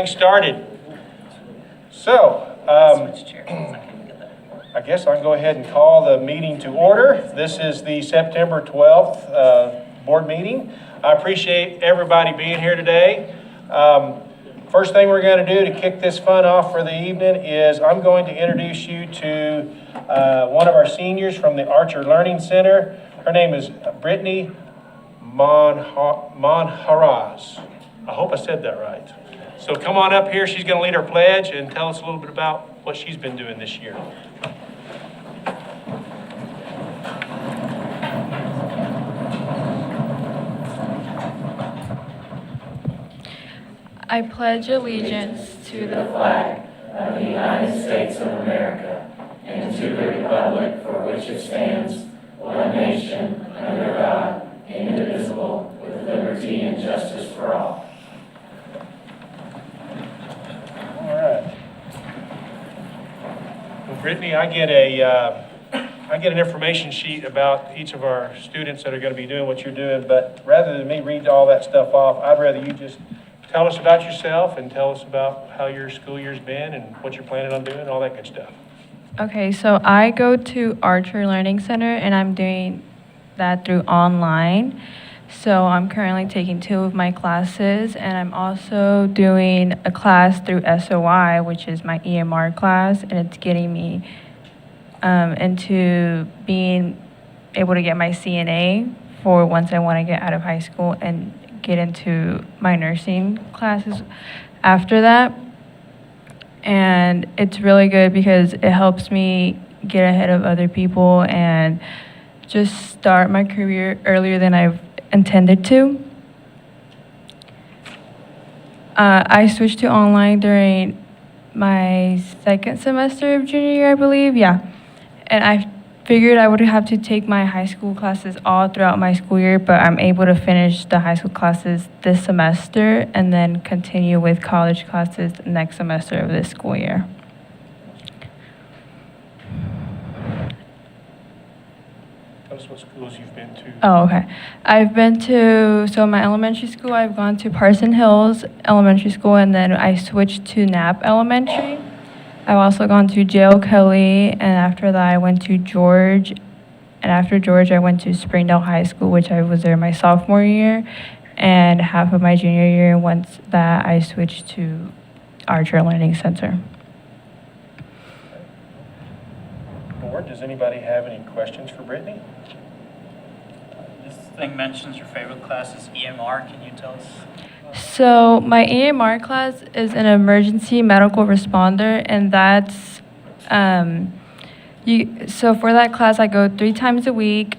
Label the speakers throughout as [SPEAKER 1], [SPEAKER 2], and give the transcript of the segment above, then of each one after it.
[SPEAKER 1] Started. So, I guess I can go ahead and call the meeting to order. This is the September 12th board meeting. I appreciate everybody being here today. First thing we're going to do to kick this fun off for the evening is I'm going to introduce you to one of our seniors from the Archer Learning Center. Her name is Brittany Monharaz. I hope I said that right. So come on up here. She's going to lead our pledge and tell us a little bit about what she's been doing this year.
[SPEAKER 2] I pledge allegiance to the
[SPEAKER 3] flag of the United States of America and to the republic for which it stands, one nation, under God, indivisible, with liberty and justice for all.
[SPEAKER 1] All right. Well, Brittany, I get an information sheet about each of our students that are going to be doing what you're doing, but rather than me read all that stuff off, I'd rather you just tell us about yourself and tell us about how your school year's been and what you're planning on doing, all that good stuff.
[SPEAKER 2] Okay, so I go to Archer Learning Center and I'm doing that through online. So I'm currently taking 2 of my classes, and I'm also doing a class through SOI, which is my EMR class, and it's getting me into being able to get my CNA for once I want to get out of high school and get into my nursing classes after that. And it's really good because it helps me get ahead of other people and just start my career earlier than I've intended to. I switched to online during my 2nd semester of junior year, I believe, yeah. And I figured I would have to take my high school classes all throughout my school year, but I'm able to finish the high school classes this semester and then continue with college classes next semester of this school year.
[SPEAKER 1] Tell us what schools you've been to.
[SPEAKER 2] Oh, okay. I've been to, so my elementary school, I've gone to Parson Hills Elementary School, and then I switched to Knapp Elementary. I've also gone to J.L. Kelly, and after that I went to George, and after George I went to Springdale High School, which I was there my sophomore year, and half of my junior year. Once that I switched to Archer Learning Center.
[SPEAKER 1] Board, does anybody have any questions for Brittany?
[SPEAKER 4] This thing mentions your favorite class is EMR. Can you tell us?
[SPEAKER 2] So my EMR class is an emergency medical responder, and that's so for that class I go 3 times a week,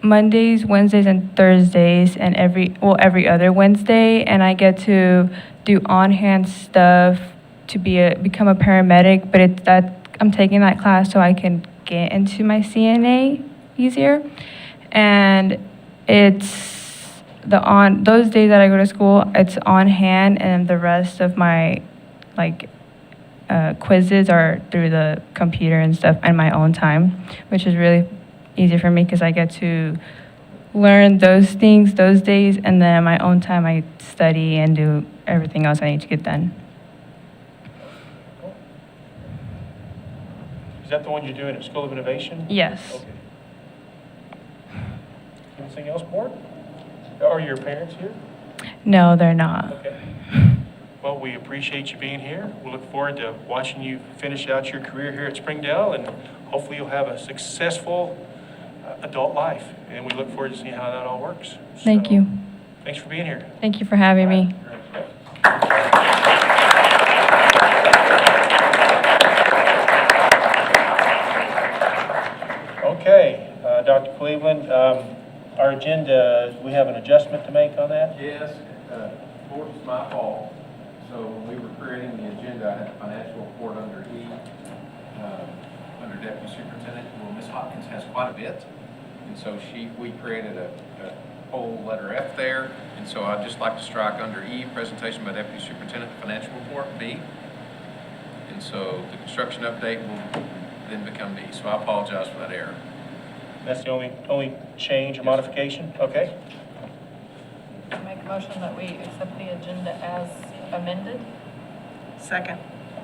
[SPEAKER 2] Mondays, Wednesdays, and Thursdays, and every other Wednesday, and I get to do on-hand stuff to become a paramedic. But it's that I'm taking that class so I can get into my CNA easier, and it's on those days that I go to school, it's on hand, and the rest of my quizzes are through the computer and stuff in my own time, which is really easy for me because I get to learn those things those days, and then in my own time I study and do everything else I need to get done.
[SPEAKER 1] Is that the one you're doing at School of Innovation?
[SPEAKER 2] Yes.
[SPEAKER 1] Okay. Anything else, board? Are your parents here?
[SPEAKER 2] No, they're not.
[SPEAKER 1] Okay. Well, we appreciate you being here. We look forward to watching you finish out your career here at Springdale, and hopefully you'll have a successful adult life. And we look forward to seeing how that all works.
[SPEAKER 2] Thank you.
[SPEAKER 1] Thanks for being here.
[SPEAKER 2] Thank you for having me.
[SPEAKER 1] Okay, Dr. Cleveland, our agenda, we have an adjustment to make on that?
[SPEAKER 5] Yes, board, it's my fault. So when we were creating the agenda, I had the financial report under E, under Deputy Superintendent. Well, Ms. Hopkins has quite a bit. And so we created a whole letter F there. And so I'd just like to strike under E, presentation by Deputy Superintendent, financial report, B. And so the construction update will then become B. So I apologize for that error.
[SPEAKER 1] That's the only change or modification? Okay.
[SPEAKER 6] Make a motion that we accept the agenda as amended.
[SPEAKER 7] Second.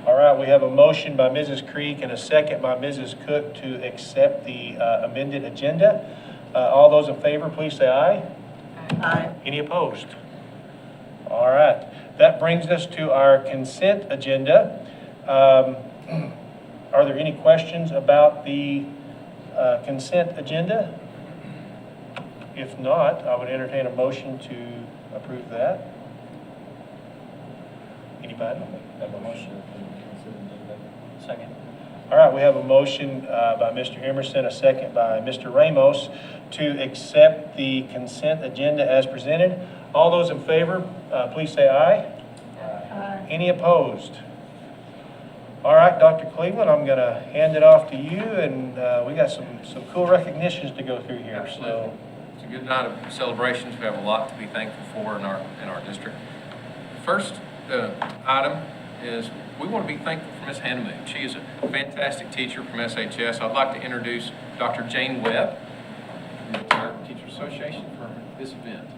[SPEAKER 1] All right, we have a motion by Mrs. Creek and a second by Mrs. Cook to accept the amended agenda. All those in favor, please say aye.
[SPEAKER 7] Aye.
[SPEAKER 1] Any opposed? All right, that brings us to our consent agenda. Are there any questions about the consent agenda? If not, I would entertain a motion to approve that. Anybody? Have a motion.
[SPEAKER 4] Second.
[SPEAKER 1] All right, we have a motion by Mr. Emerson, a second by Mr. Ramos to accept the consent agenda as presented. All those in favor, please say aye.
[SPEAKER 7] Aye.
[SPEAKER 1] Any opposed? All right, Dr. Cleveland, I'm going to hand it off to you, and we got some cool recognitions to go through here.
[SPEAKER 5] Absolutely. It's a good night of celebrations. We have a lot to be thankful for in our district. First item is we want to be thankful for Ms. Hannah Moon. She is a fantastic teacher from SHS. I'd like to introduce Dr. Jane Webb from the Retired Teachers Association for this event.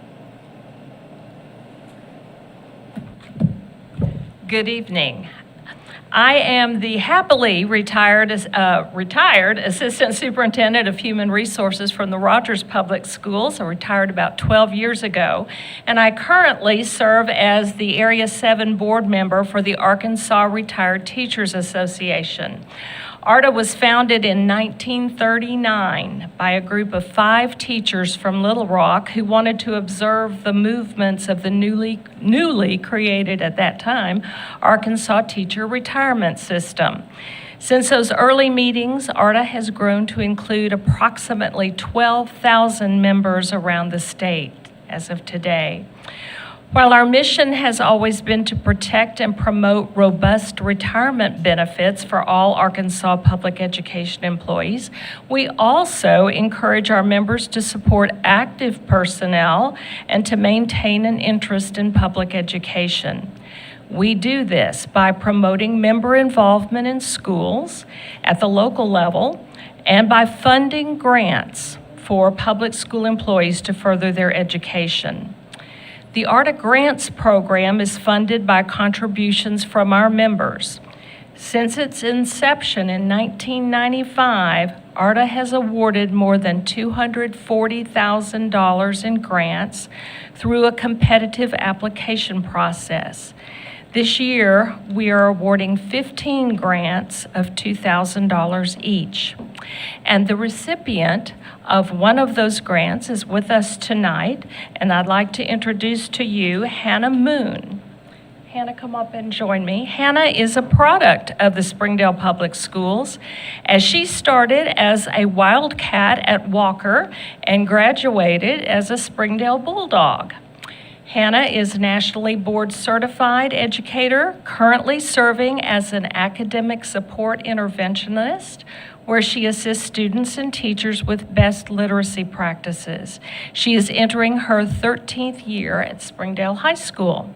[SPEAKER 6] Good evening. I am the happily retired Assistant Superintendent of Human Resources from the Rogers Public Schools. I retired about 12 years ago, and I currently serve as the Area 7 board member for the Arkansas Retired Teachers Association. ARTA was founded in 1939 by a group of 5 teachers from Little Rock who wanted to observe the movements of the newly created at that time Arkansas Teacher Retirement System. Since those early meetings, ARTA has grown to include approximately 12,000 members around the state as of today. While our mission has always been to protect and promote robust retirement benefits for all Arkansas public education employees, we also encourage our members to support active personnel and to maintain an interest in public education. We do this by promoting member involvement in schools at the local level and by funding grants for public school employees to further their education. The ARTA Grants program is funded by contributions from our members. Since its inception in 1995, ARTA has awarded more than $240,000 in grants through a competitive application process. This year, we are awarding 15 grants of $2,000 each. And the recipient of one of those grants is with us tonight, and I'd like to introduce to you Hannah Moon. Hannah, come up and join me. Hannah is a product of the Springdale Public Schools, as she started as a wildcat at Walker and graduated as a Springdale Bulldog. Hannah is nationally board certified educator, currently serving as an academic support interventionist, where she assists students and teachers with best literacy practices. She is entering her 13th year at Springdale High School.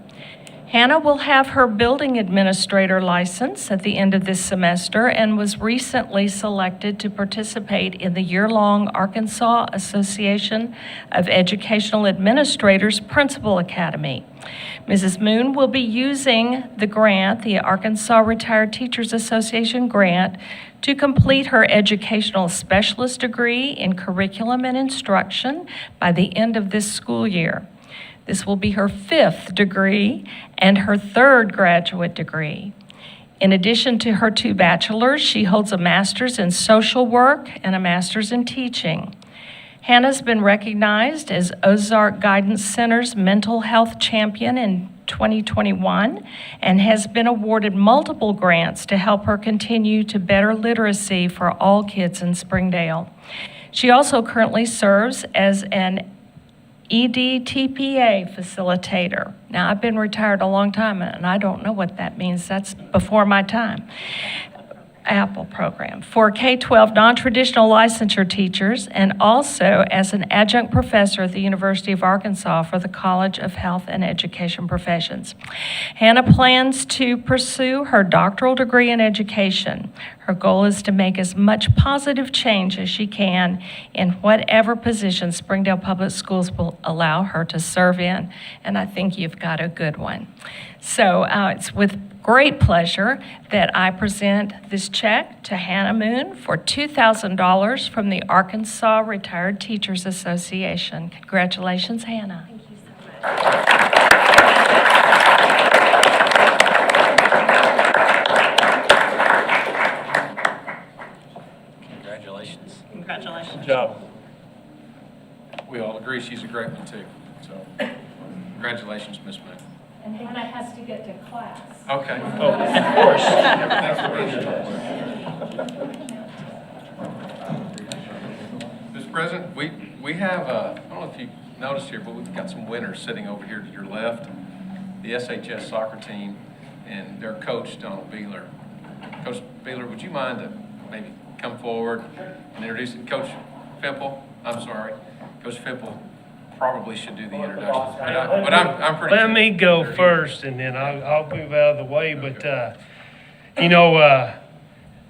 [SPEAKER 6] Hannah will have her building administrator license at the end of this semester and was recently selected to participate in the year-long Arkansas Association of Educational Administrators Principal Academy. Mrs. Moon will be using the grant, the Arkansas Retired Teachers Association grant, to complete her educational specialist degree in curriculum and instruction by the end of this school year. This will be her 5th degree and her 3rd graduate degree. In addition to her 2 bachelors, she holds a master's in social work and a master's in teaching. Hannah's been recognized as Ozark Guidance Center's Mental Health Champion in 2021 and has been awarded multiple grants to help her continue to better literacy for all kids in Springdale. She also currently serves as an EDTPA facilitator. Now, I've been retired a long time, and I don't know what that means. That's before my time. Apple program for K-12 non-traditional licensure teachers and also as an adjunct professor at the University of Arkansas for the College of Health and Education Professions. Hannah plans to pursue her doctoral degree in education. Her goal is to make as much positive change as she can in whatever position Springdale Public Schools will allow her to serve in, and I think you've got a good one. So it's with great pleasure that I present this check to Hannah Moon for $2,000 from the Arkansas Retired Teachers Association. Congratulations, Hannah.
[SPEAKER 2] Thank you so much.
[SPEAKER 4] Congratulations.
[SPEAKER 7] Congratulations.
[SPEAKER 1] Good job.
[SPEAKER 5] We all agree she's a great one too, so congratulations, Miss Moon.
[SPEAKER 6] And Hannah has to get to class.
[SPEAKER 5] Okay.
[SPEAKER 1] Oh, of course.
[SPEAKER 5] Thanks for being here. Mr. President, we have, I don't know if you noticed here, but we've got some winners sitting over here to your left. The SHS soccer team and their coach, Donald Beeler. Coach Beeler, would you mind to maybe come forward and introduce it? Coach Fimple, I'm sorry. Coach Fimple probably should do the introductions, but I'm pretty.
[SPEAKER 8] Let me go first, and then I'll move out of the way. But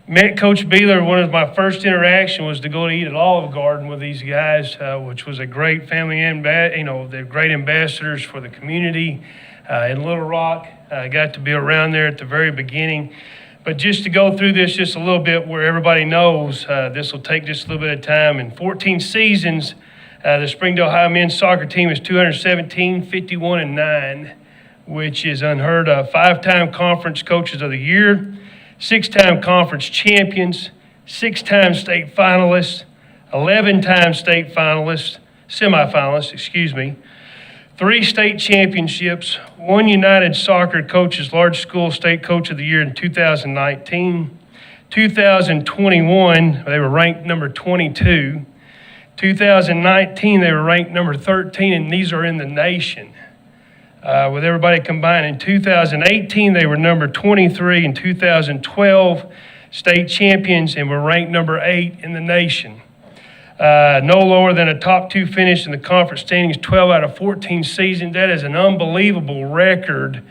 [SPEAKER 8] met Coach Beeler. One of my first interaction was to go to eat at Olive Garden with these guys, which was a great family. They're great ambassadors for the community in Little Rock. I got to be around there at the very beginning. But just to go through this just a little bit, where everybody knows this will take just a little bit of time. In 14 seasons. The Springdale High men's soccer team is 217, 51-9, which is unheard of. 5-time conference coaches of the year, 6-time conference champions, 6-time state finalists, 11-time state finalists, semifinalists, 3 state championships, 1 United Soccer Coaches Large School State Coach of the Year in 2019. 2021, they were ranked number 22. 2019, they were ranked number 13, and these are in the nation. With everybody combined, in 2018, they were number 23. In 2012, state champions and were ranked number 8 in the nation. No lower than a top 2 finish in the conference standings, 12 out of 14 seasons. That is an unbelievable record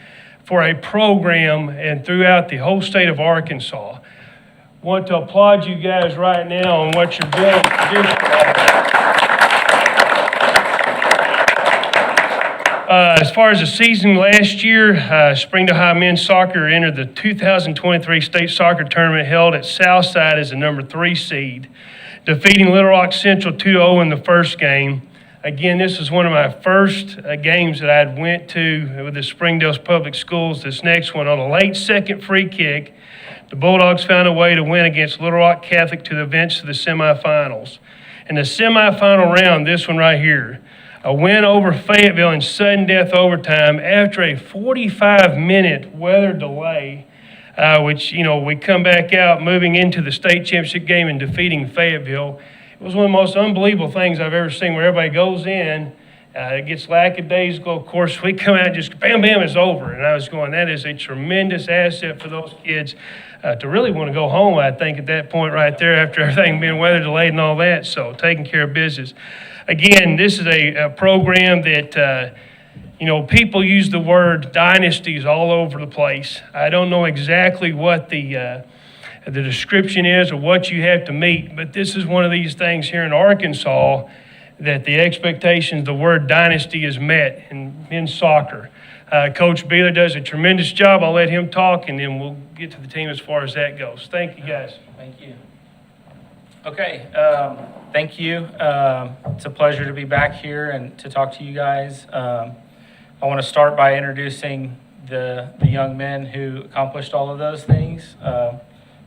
[SPEAKER 8] for a program and throughout the whole state of Arkansas. Want to applaud you guys right now on what you're doing. As far as the season last year, Springdale High men's soccer entered the 2023 state soccer tournament held at Southside as the number 3 seed, defeating Little Rock Central 2-0 in the first game. Again, this is one of my first games that I went to with the Springdale's Public Schools. This next one, on a late second free kick, the Bulldogs found a way to win against Little Rock Catholic to advance to the semifinals. In the semifinal round, this one right here, a win over Fayetteville in sudden death overtime after a 45-minute weather delay, which, we come back out moving into the state championship game and defeating Fayetteville. It was one of the most unbelievable things I've ever seen, where everybody goes in, it gets lackadaisical. Of course, we come out just bam, bam, it's over. And I was going, that is a tremendous asset for those kids to really want to go home, I think, at that point right there after everything being weather delayed and all that. So taking care of business. Again, this is a program that, people use the word dynasties all over the place. I don't know exactly what the description is or what you have to meet, but this is one of these things here in Arkansas that the expectations, the word dynasty is met in men's soccer. Coach Beeler does a tremendous job. I'll let him talk, and then we'll get to the team as far as that goes. Thank you, guys.
[SPEAKER 9] Thank you. Okay, thank you. It's a pleasure to be back here and to talk to you guys. I want to start by introducing the young men who accomplished all of those things.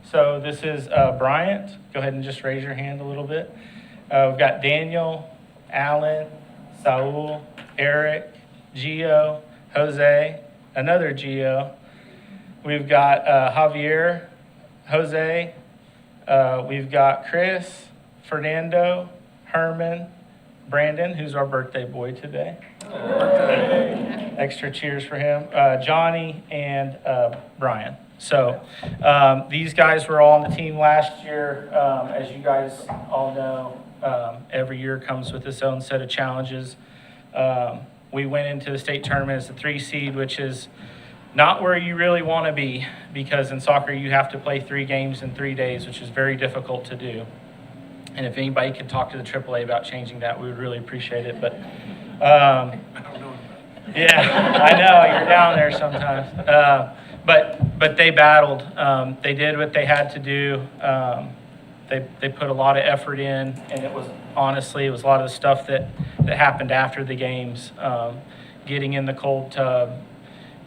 [SPEAKER 9] So this is Bryant. Go ahead and just raise your hand a little bit. We've got Daniel, Alan, Saul, Eric, Gio, Jose, another Gio. We've got Javier, Jose. We've got Chris, Fernando, Herman, Brandon, who's our birthday boy today. Extra cheers for him. Johnny and Brian. So these guys were all on the team last year. As you guys all know, every year comes with its own set of challenges. We went into the state tournament as a 3 seed, which is not where you really want to be, because in soccer you have to play 3 games in 3 days, which is very difficult to do. And if anybody could talk to the AAA about changing that, we would really appreciate it. But yeah, I know, you're down there sometimes. But they battled. They did what they had to do. They put a lot of effort in, and it was a lot of the stuff that happened after the games, getting in the cold tub,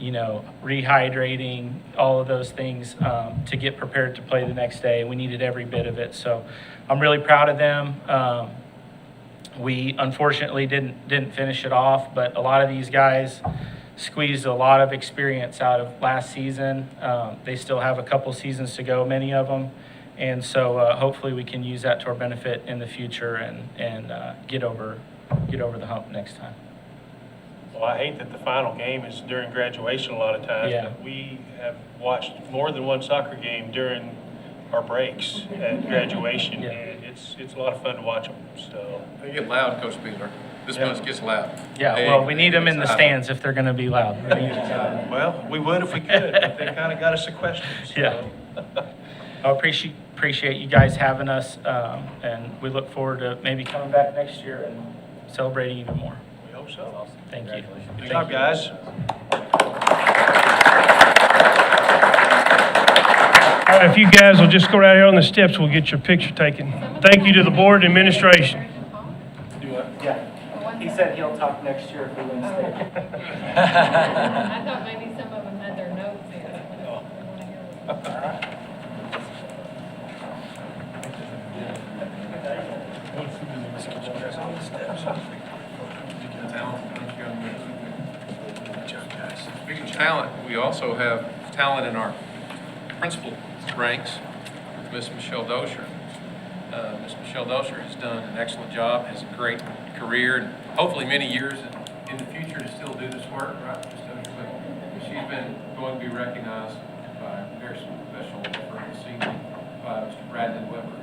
[SPEAKER 9] rehydrating, all of those things to get prepared to play the next day. We needed every bit of it. So I'm really proud of them. We unfortunately didn't finish it off, but a lot of these guys squeezed a lot of experience out of last season. They still have a couple seasons to go, many of them. And so hopefully we can use that to our benefit in the future and get over the hump next time.
[SPEAKER 1] Well, I hate that the final game is during graduation a lot of times.
[SPEAKER 9] Yeah.
[SPEAKER 1] But we have watched more than one soccer game during our breaks at graduation.
[SPEAKER 9] Yeah.
[SPEAKER 1] And it's a lot of fun to watch them, so.
[SPEAKER 5] They get loud, Coach Beeler. This
[SPEAKER 9] Yeah.
[SPEAKER 5] much gets loud.
[SPEAKER 9] Yeah, well, we need them in the stands if they're going to be loud.
[SPEAKER 1] Well, we would if we could, but they kind of got us a question. So.
[SPEAKER 9] Yeah. I appreciate you guys having us, and we look forward to maybe coming back next year and celebrating even more.
[SPEAKER 1] We hope so.
[SPEAKER 9] Thank you.
[SPEAKER 1] Good job, guys.
[SPEAKER 8] All right, if you guys will just go right here on the steps, we'll get your picture taken. Thank you to the board and administration.
[SPEAKER 9] Yeah. He said he'll talk next year if we win state.
[SPEAKER 10] I thought maybe some of them had their notes in. We want to hear them.
[SPEAKER 5] Speaking of talent, we also have talent in our principal ranks, Miss Michelle Dozier. Miss Michelle Dozier has done an excellent job, has a great career, and hopefully many years in the future to still do this work, right, Miss Dozier? But she's been going to be recognized by a very special effort this evening by Mr. Bradley Weber.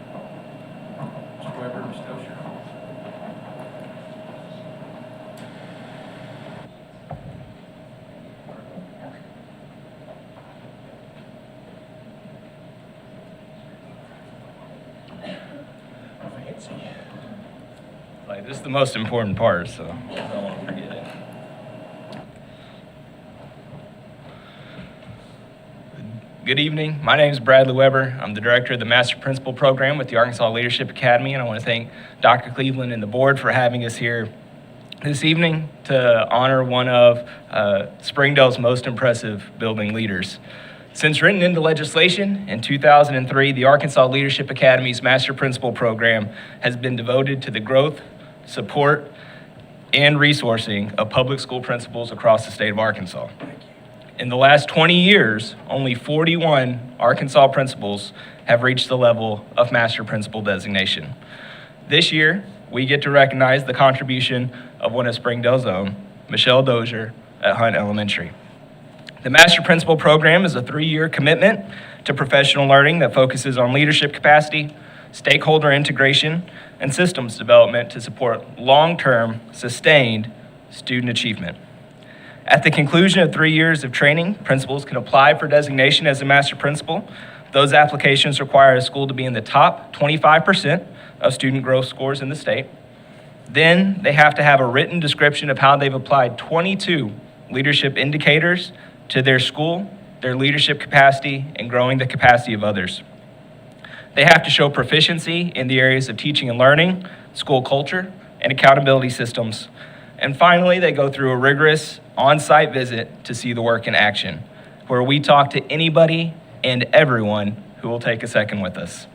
[SPEAKER 5] Mr. Weber, Miss Dozier.
[SPEAKER 11] Like, this is the most important part, so I don't want to forget it. Good evening. My name is Bradley Weber. I'm the director of the Master Principal Program with the Arkansas Leadership Academy, and I want to thank Dr. Cleveland and the board for having us here this evening to honor one of Springdale's most impressive building leaders. Since written into legislation in 2003, the Arkansas Leadership Academy's Master Principal Program has been devoted to the growth, support, and resourcing of public school principals across the state of Arkansas. In the last 20 years, only 41 Arkansas principals have reached the level of Master Principal designation. This year, we get to recognize the contribution of one of Springdale's own, Michelle Dozier at Hunt Elementary. The Master Principal Program is a 3-year commitment to professional learning that focuses on leadership capacity, stakeholder integration, and systems development to support long-term, sustained student achievement. At the conclusion of 3 years of training, principals can apply for designation as a Master Principal. Those applications require a school to be in the top 25% of student growth scores in the state. Then they have to have a written description of how they've applied 22 leadership indicators to their school, their leadership capacity, and growing the capacity of others. They have to show proficiency in the areas of teaching and learning, school culture, and accountability systems. And finally, they go through a rigorous on-site visit to see the work in action, where we talk to anybody and everyone who will take a second with us.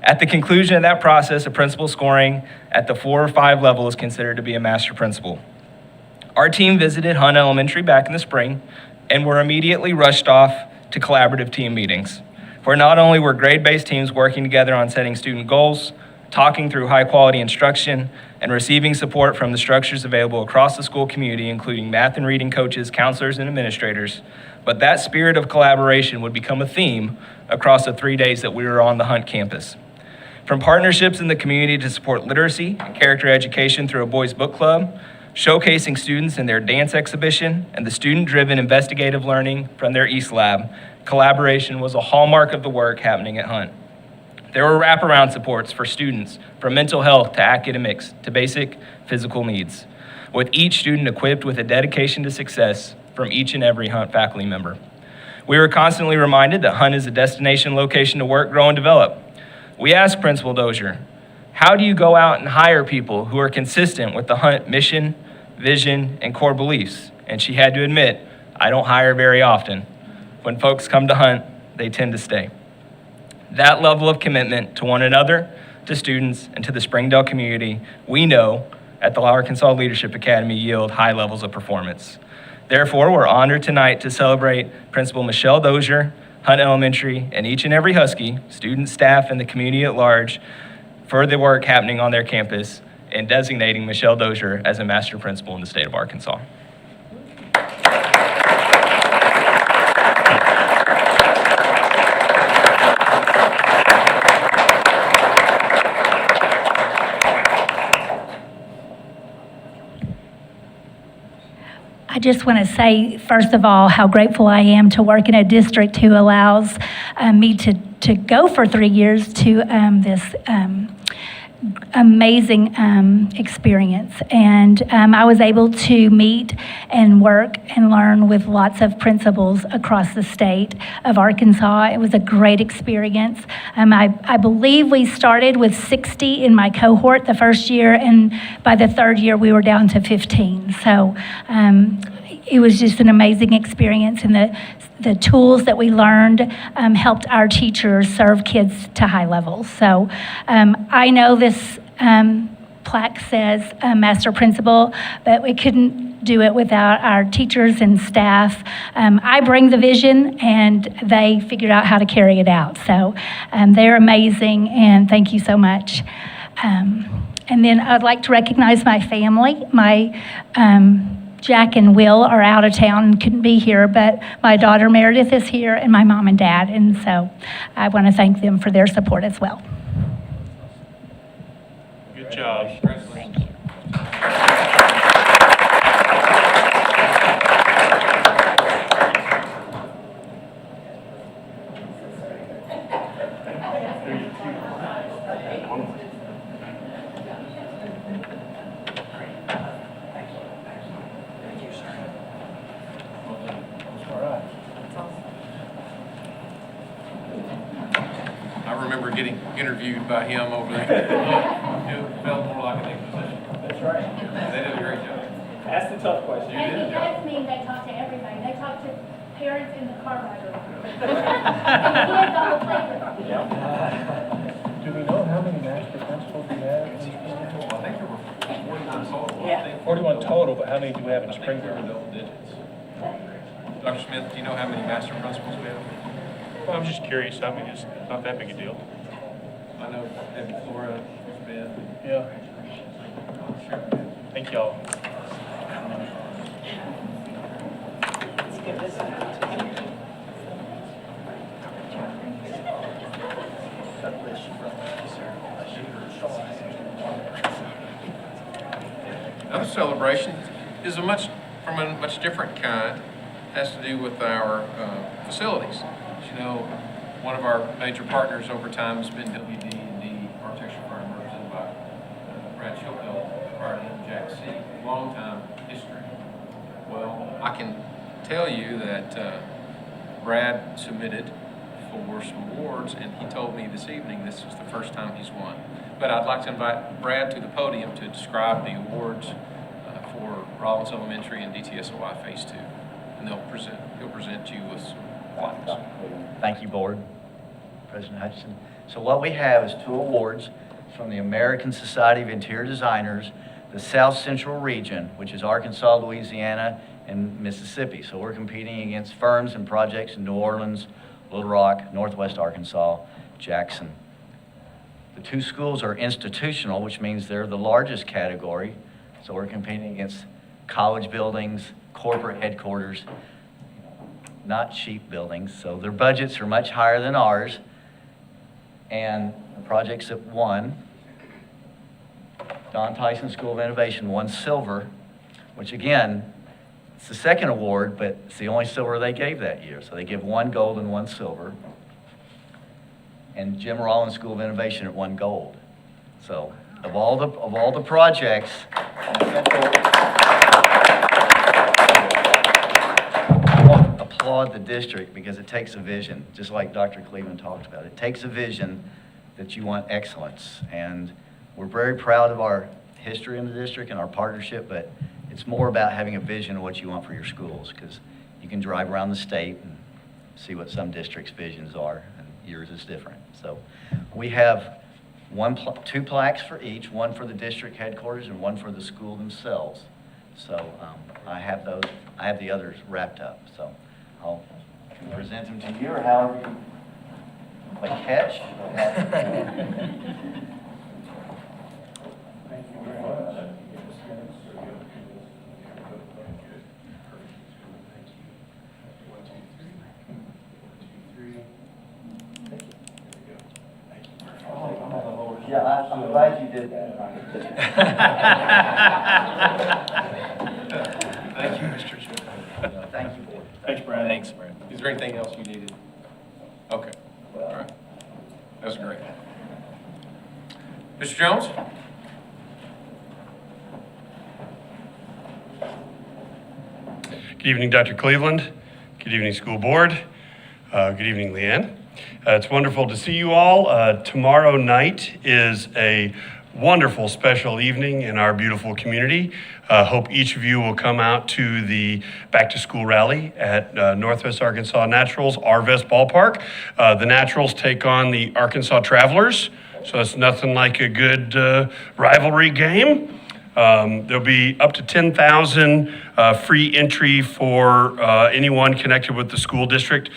[SPEAKER 11] At the conclusion of that process, a principal scoring at the 4 or 5 level is considered to be a Master Principal. Our team visited Hunt Elementary back in the spring and were immediately rushed off to collaborative team meetings, where not only were grade-based teams working together on setting student goals, talking through high-quality instruction, and receiving support from the structures available across the school community, including math and reading coaches, counselors, and administrators. But that spirit of collaboration would become a theme across the 3 days that we were on the Hunt campus. From partnerships in the community to support literacy and character education through a boys' book club, showcasing students in their dance exhibition, and the student-driven investigative learning from their East Lab, collaboration was a hallmark of the work happening at Hunt. There were wraparound supports for students, from mental health to academics to basic physical needs, with each student equipped with a dedication to success from each and every Hunt faculty member. We were constantly reminded that Hunt is a destination location to work, grow, and develop. We asked Principal Dozier, how do you go out and hire people who are consistent with the Hunt mission, vision, and core beliefs? And she had to admit, I don't hire very often. When folks come to Hunt, they tend to stay. That level of commitment to one another, to students, and to the Springdale community, we know at the Arkansas Leadership Academy yield high levels of performance. Therefore, we're honored tonight to celebrate Principal Michelle Dozier, Hunt Elementary, and each and every Husky, student, staff, and the community at large for the work happening on their campus and designating Michelle Dozier as a master principal in the state of Arkansas.
[SPEAKER 12] I just want to say, first of all, how grateful I am to work in a district who allows me to go for 3 years to this amazing experience. And I was able to meet and work and learn with lots of principals across the state of Arkansas. It was a great experience. I believe we started with 60 in my cohort the first year, and by the third year we were down to 15. So it was just an amazing experience, and the tools that we learned helped our teachers serve kids to high levels. So I know this plaque says Master Principal, but we couldn't do it without our teachers and staff. I bring the vision, and they figured out how to carry it out. So they're amazing, and thank you so much. And then I'd like to recognize my family. My Jack and Will are out of town and couldn't be here, but my daughter Meredith is here, and my mom and dad, and so I want to thank them for their support as well.
[SPEAKER 1] Good job.
[SPEAKER 12] Thank you.
[SPEAKER 5] I remember getting interviewed by him over there. It felt more like an exposition.
[SPEAKER 1] That's right.
[SPEAKER 5] They did a great job.
[SPEAKER 1] Ask the tough question.
[SPEAKER 5] You did a job.
[SPEAKER 12] That's me, they talk to everybody. They talk to parents in the car ride around. And kids on the playground.
[SPEAKER 1] Do we know how many master principals we have?
[SPEAKER 5] I think there were 49 total.
[SPEAKER 7] Yeah.
[SPEAKER 5] I think
[SPEAKER 1] 41 total, but how many do we have in
[SPEAKER 5] I think
[SPEAKER 1] Springdale?
[SPEAKER 5] they were double digits. Dr. Smith, do you know how many master principals we have?
[SPEAKER 1] Well, I'm just curious. I mean, it's not that big a deal.
[SPEAKER 5] I know Debbie Flora has been.
[SPEAKER 1] Yeah. Thank y'all.
[SPEAKER 5] Another celebration is from a much different kind. Has to do with our facilities. As you know, one of our major partners over time has been WD&D Architectural Firm, represented by Brad Schilfeld, prior to him, Jack C. Long time history. Well, I can tell you that Brad submitted for some awards, and he told me this evening this is the first time he's won. But I'd like to invite Brad to the podium to describe the awards for Rollins Elementary and DTSOI Phase 2. And he'll present you with some plaques.
[SPEAKER 13] Thank you, Board. President Hutchinson. So what we have is 2 awards from the American Society of Interior Designers, the South Central region, which is Arkansas, Louisiana, and Mississippi. So we're competing against firms and projects in New Orleans, Little Rock, Northwest Arkansas, Jackson. The two schools are institutional, which means they're the largest category. So we're competing against college buildings, corporate headquarters, not cheap buildings. So their budgets are much higher than ours. And the projects that won, Don Tyson School of Innovation won silver, which again, it's the second award, but it's the only silver they gave that year. So they give 1 gold and 1 silver. And Jim Rollins School of Innovation at 1 gold. So of all the projects, I want to applaud the district because it takes a vision, just like Dr. Cleveland talked about. It takes a vision that you want excellence. And we're very proud of our history in the district and our partnership, but it's more about having a vision of what you want for your schools, because you can drive around the state and see what some districts' visions are, and yours is different. So we have 2 plaques for each, one for the district headquarters and one for the school themselves. So I have the others wrapped up. So I'll present them to you, or however you like catch. Thank you very much. Yeah, I'm glad you did that.
[SPEAKER 5] Thank you, Mr. Chairman.
[SPEAKER 13] Thank you, Board.
[SPEAKER 1] Thanks, Brad.
[SPEAKER 11] Thanks, Brad.
[SPEAKER 5] Is there anything else you needed? Okay, all right. That's great. Mr. Jones?
[SPEAKER 8] Good evening, Dr. Cleveland. Good evening, school board. Good evening, Leanne. It's wonderful to see you all. Tomorrow night is a wonderful special evening in our beautiful community. Hope each of you will come out to the back to school rally at Northwest Arkansas Naturals Arvest Ballpark. The Naturals take on the Arkansas Travelers, so it's nothing like a good rivalry game. There'll be up to 10,000 free entry for anyone connected with the school district,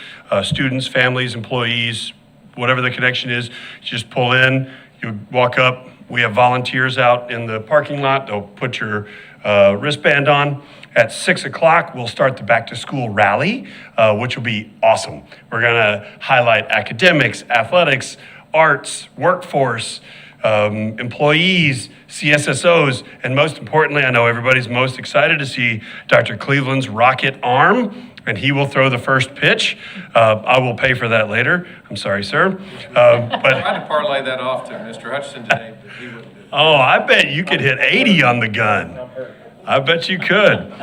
[SPEAKER 8] students, families, employees, whatever the connection is. Just pull in, you walk up. We have volunteers out in the parking lot. They'll put your wristband on. At 6 o'clock, we'll start the back to school rally, which will be awesome. We're gonna highlight academics, athletics, arts, workforce, employees, CSSOs, and most importantly, I know everybody's most excited to see Dr. Cleveland's rocket arm, and he will throw the first pitch. I will pay for that later. I'm sorry, sir.
[SPEAKER 5] I tried to parlay that off to Mr. Hutchinson today, but he wouldn't do it.
[SPEAKER 8] Oh, I bet you could hit 80 on the gun. I bet you could.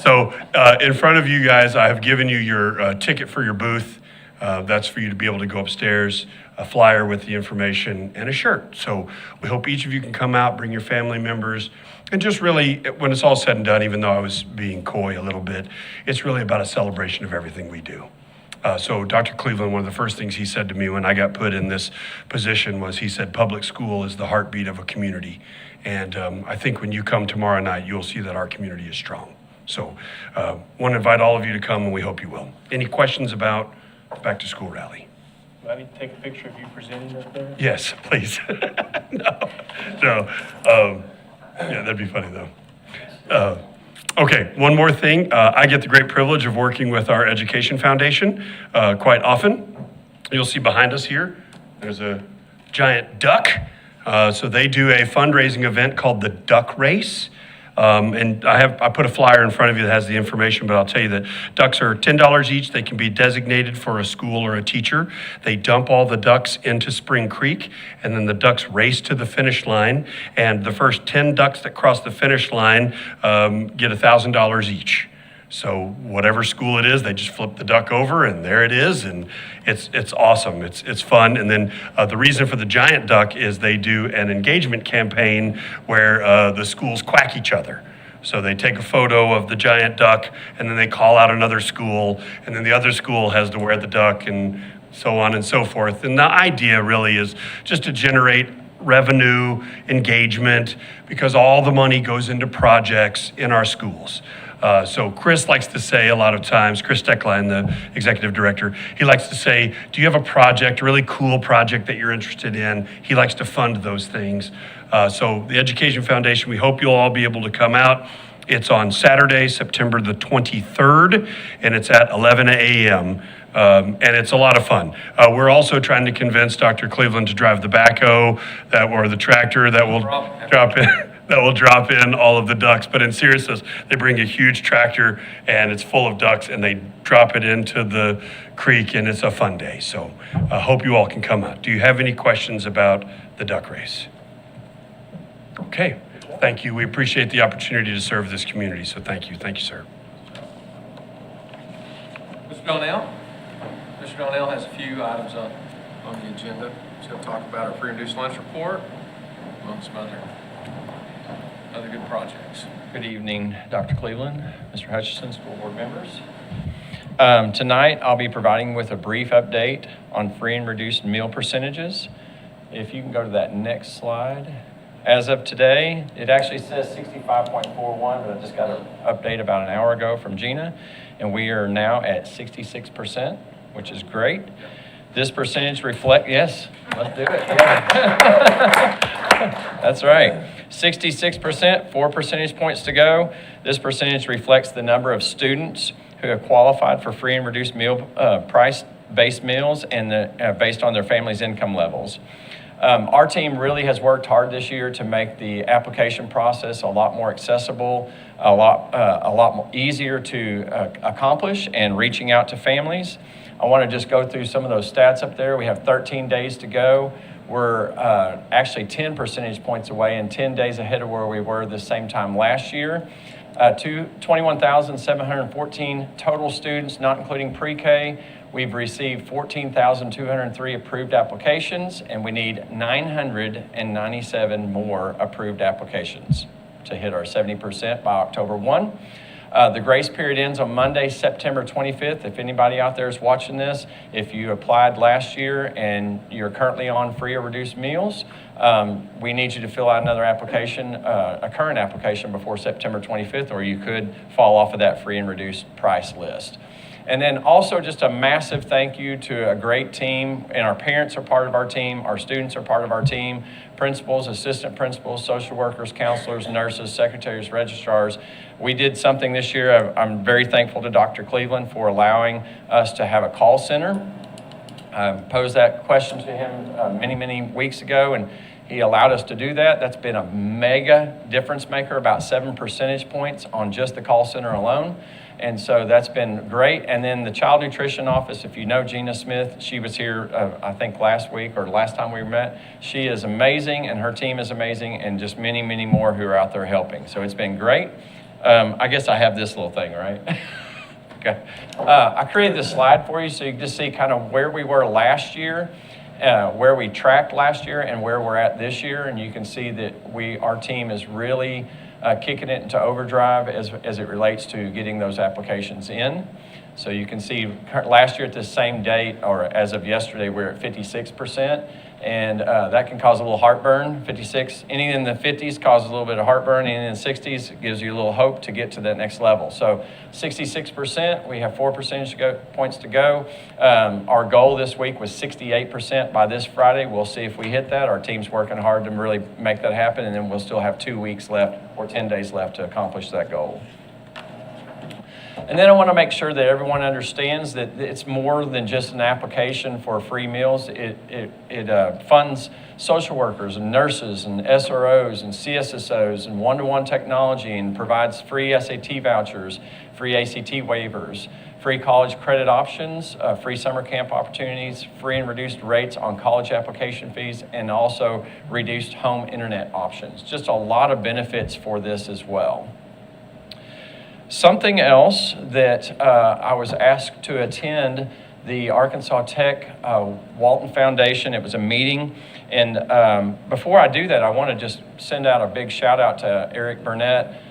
[SPEAKER 8] So in front of you guys, I have given you your ticket for your booth. That's for you to be able to go upstairs, a flyer with the information, and a shirt. So we hope each of you can come out, bring your family members, and just really, when it's all said and done, even though I was being coy a little bit, it's really about a celebration of everything we do. So Dr. Cleveland, one of the first things he said to me when I got put in this position was, he said, public school is the heartbeat of a community. And I think when you come tomorrow night, you'll see that our community is strong. So want to invite all of you to come, and we hope you will. Any questions about back to school rally?
[SPEAKER 1] Do I need to take a picture of you presenting up there?
[SPEAKER 8] Yes, please. No. Yeah, that'd be funny though. Okay, one more thing. I get the great privilege of working with our Education Foundation quite often. You'll see behind us here, there's a giant duck. So they do a fundraising event called the Duck Race. And I put a flyer in front of you that has the information, but I'll tell you that ducks are $10 each. They can be designated for a school or a teacher. They dump all the ducks into Spring Creek, and then the ducks race to the finish line. And the first 10 ducks that cross the finish line get $1,000 each. So whatever school it is, they just flip the duck over, and there it is, and it's awesome. It's fun. And then the reason for the giant duck is they do an engagement campaign where the schools quack each other. So they take a photo of the giant duck, and then they call out another school, and then the other school has to wear the duck, and so on and so forth. And the idea really is just to generate revenue, engagement, because all the money goes into projects in our schools. So Chris likes to say a lot of times, Chris Stecklein, the executive director, he likes to say, do you have a project, a really cool project that you're interested in? He likes to fund those things. So the Education Foundation, we hope you'll all be able to come out. It's on Saturday, September the 23rd, and it's at 11 a.m., and it's a lot of fun. We're also trying to convince Dr. Cleveland to drive the backhoe or the tractor that will drop in all of the ducks. But in seriousness, they bring a huge tractor and it's full of ducks and they drop it into the creek and it's a fun day. So I hope you all can come out. Do you have any questions about the duck race? Okay, thank you. We appreciate the opportunity to serve this community. So thank you. Thank you, sir.
[SPEAKER 5] Mr. Donnell? Mr. Donnell has a few items on the agenda. He's going to talk about our free and reduced lunch report, among some other good projects.
[SPEAKER 14] Good evening, Dr. Cleveland, Mr. Hutchinson, school board members. Tonight, I'll be providing with a brief update on free and reduced meal percentages. If you can go to that next slide. As of today, it actually says 65.41, but I just got an update about an hour ago from Gina, and we are now at 66%, which is great. This percentage yes, let's do it. Yeah. That's right. 66%, 4 percentage points to go. This percentage reflects the number of students who have qualified for free and reduced meal price-based meals and based on their family's income levels. Our team really has worked hard this year to make the application process a lot more accessible, a lot more easier to accomplish and reaching out to families. I want to just go through some of those stats up there. We have 13 days to go. We're actually 10 percentage points away and 10 days ahead of where we were the same time last year. 21,714 total students, not including pre-K. We've received 14,203 approved applications, and we need 997 more approved applications to hit our 70% by October 1. The grace period ends on Monday, September 25th. If anybody out there is watching this, if you applied last year and you're currently on free or reduced meals, we need you to fill out another application, a current application before September 25th, or you could fall off of that free and reduced price list. And then also just a massive thank you to a great team, and our parents are part of our team, our students are part of our team, principals, assistant principals, social workers, counselors, nurses, secretaries, registrars. We did something this year. I'm very thankful to Dr. Cleveland for allowing us to have a call center. I posed that question to him many weeks ago, and he allowed us to do that. That's been a mega difference maker, about 7 percentage points on just the call center alone. And so that's been great. And then the child nutrition office, if you know Gina Smith, she was here, I think last week or last time we met. She is amazing and her team is amazing, and just many more who are out there helping. So it's been great. I guess I have this little thing, right? Okay. I created this slide for you so you can just see kind of where we were last year, where we tracked last year, and where we're at this year. And you can see that our team is really kicking it into overdrive as it relates to getting those applications in. So you can see last year at this same date, or as of yesterday, we're at 56%. And that can cause a little heartburn. 56, anything in the 50s causes a little bit of heartburn. Anything in the 60s gives you a little hope to get to that next level. So 66%, we have 4 percentage points to go. Our goal this week was 68% by this Friday. We'll see if we hit that. Our team's working hard to really make that happen, and then we'll still have 2 weeks left or 10 days left to accomplish that goal. And then I want to make sure that everyone understands that it's more than just an application for free meals. It funds social workers and nurses and SROs and CSSOs and one-to-one technology, and provides free SAT vouchers, free ACT waivers, free college credit options, free summer camp opportunities, free and reduced rates on college application fees, and also reduced home internet options. Just a lot of benefits for this as well. Something else that I was asked to attend, the Arkansas Tech Walton Foundation. It was a meeting. And before I do that, I want to just send out a big shout out to Eric Burnett,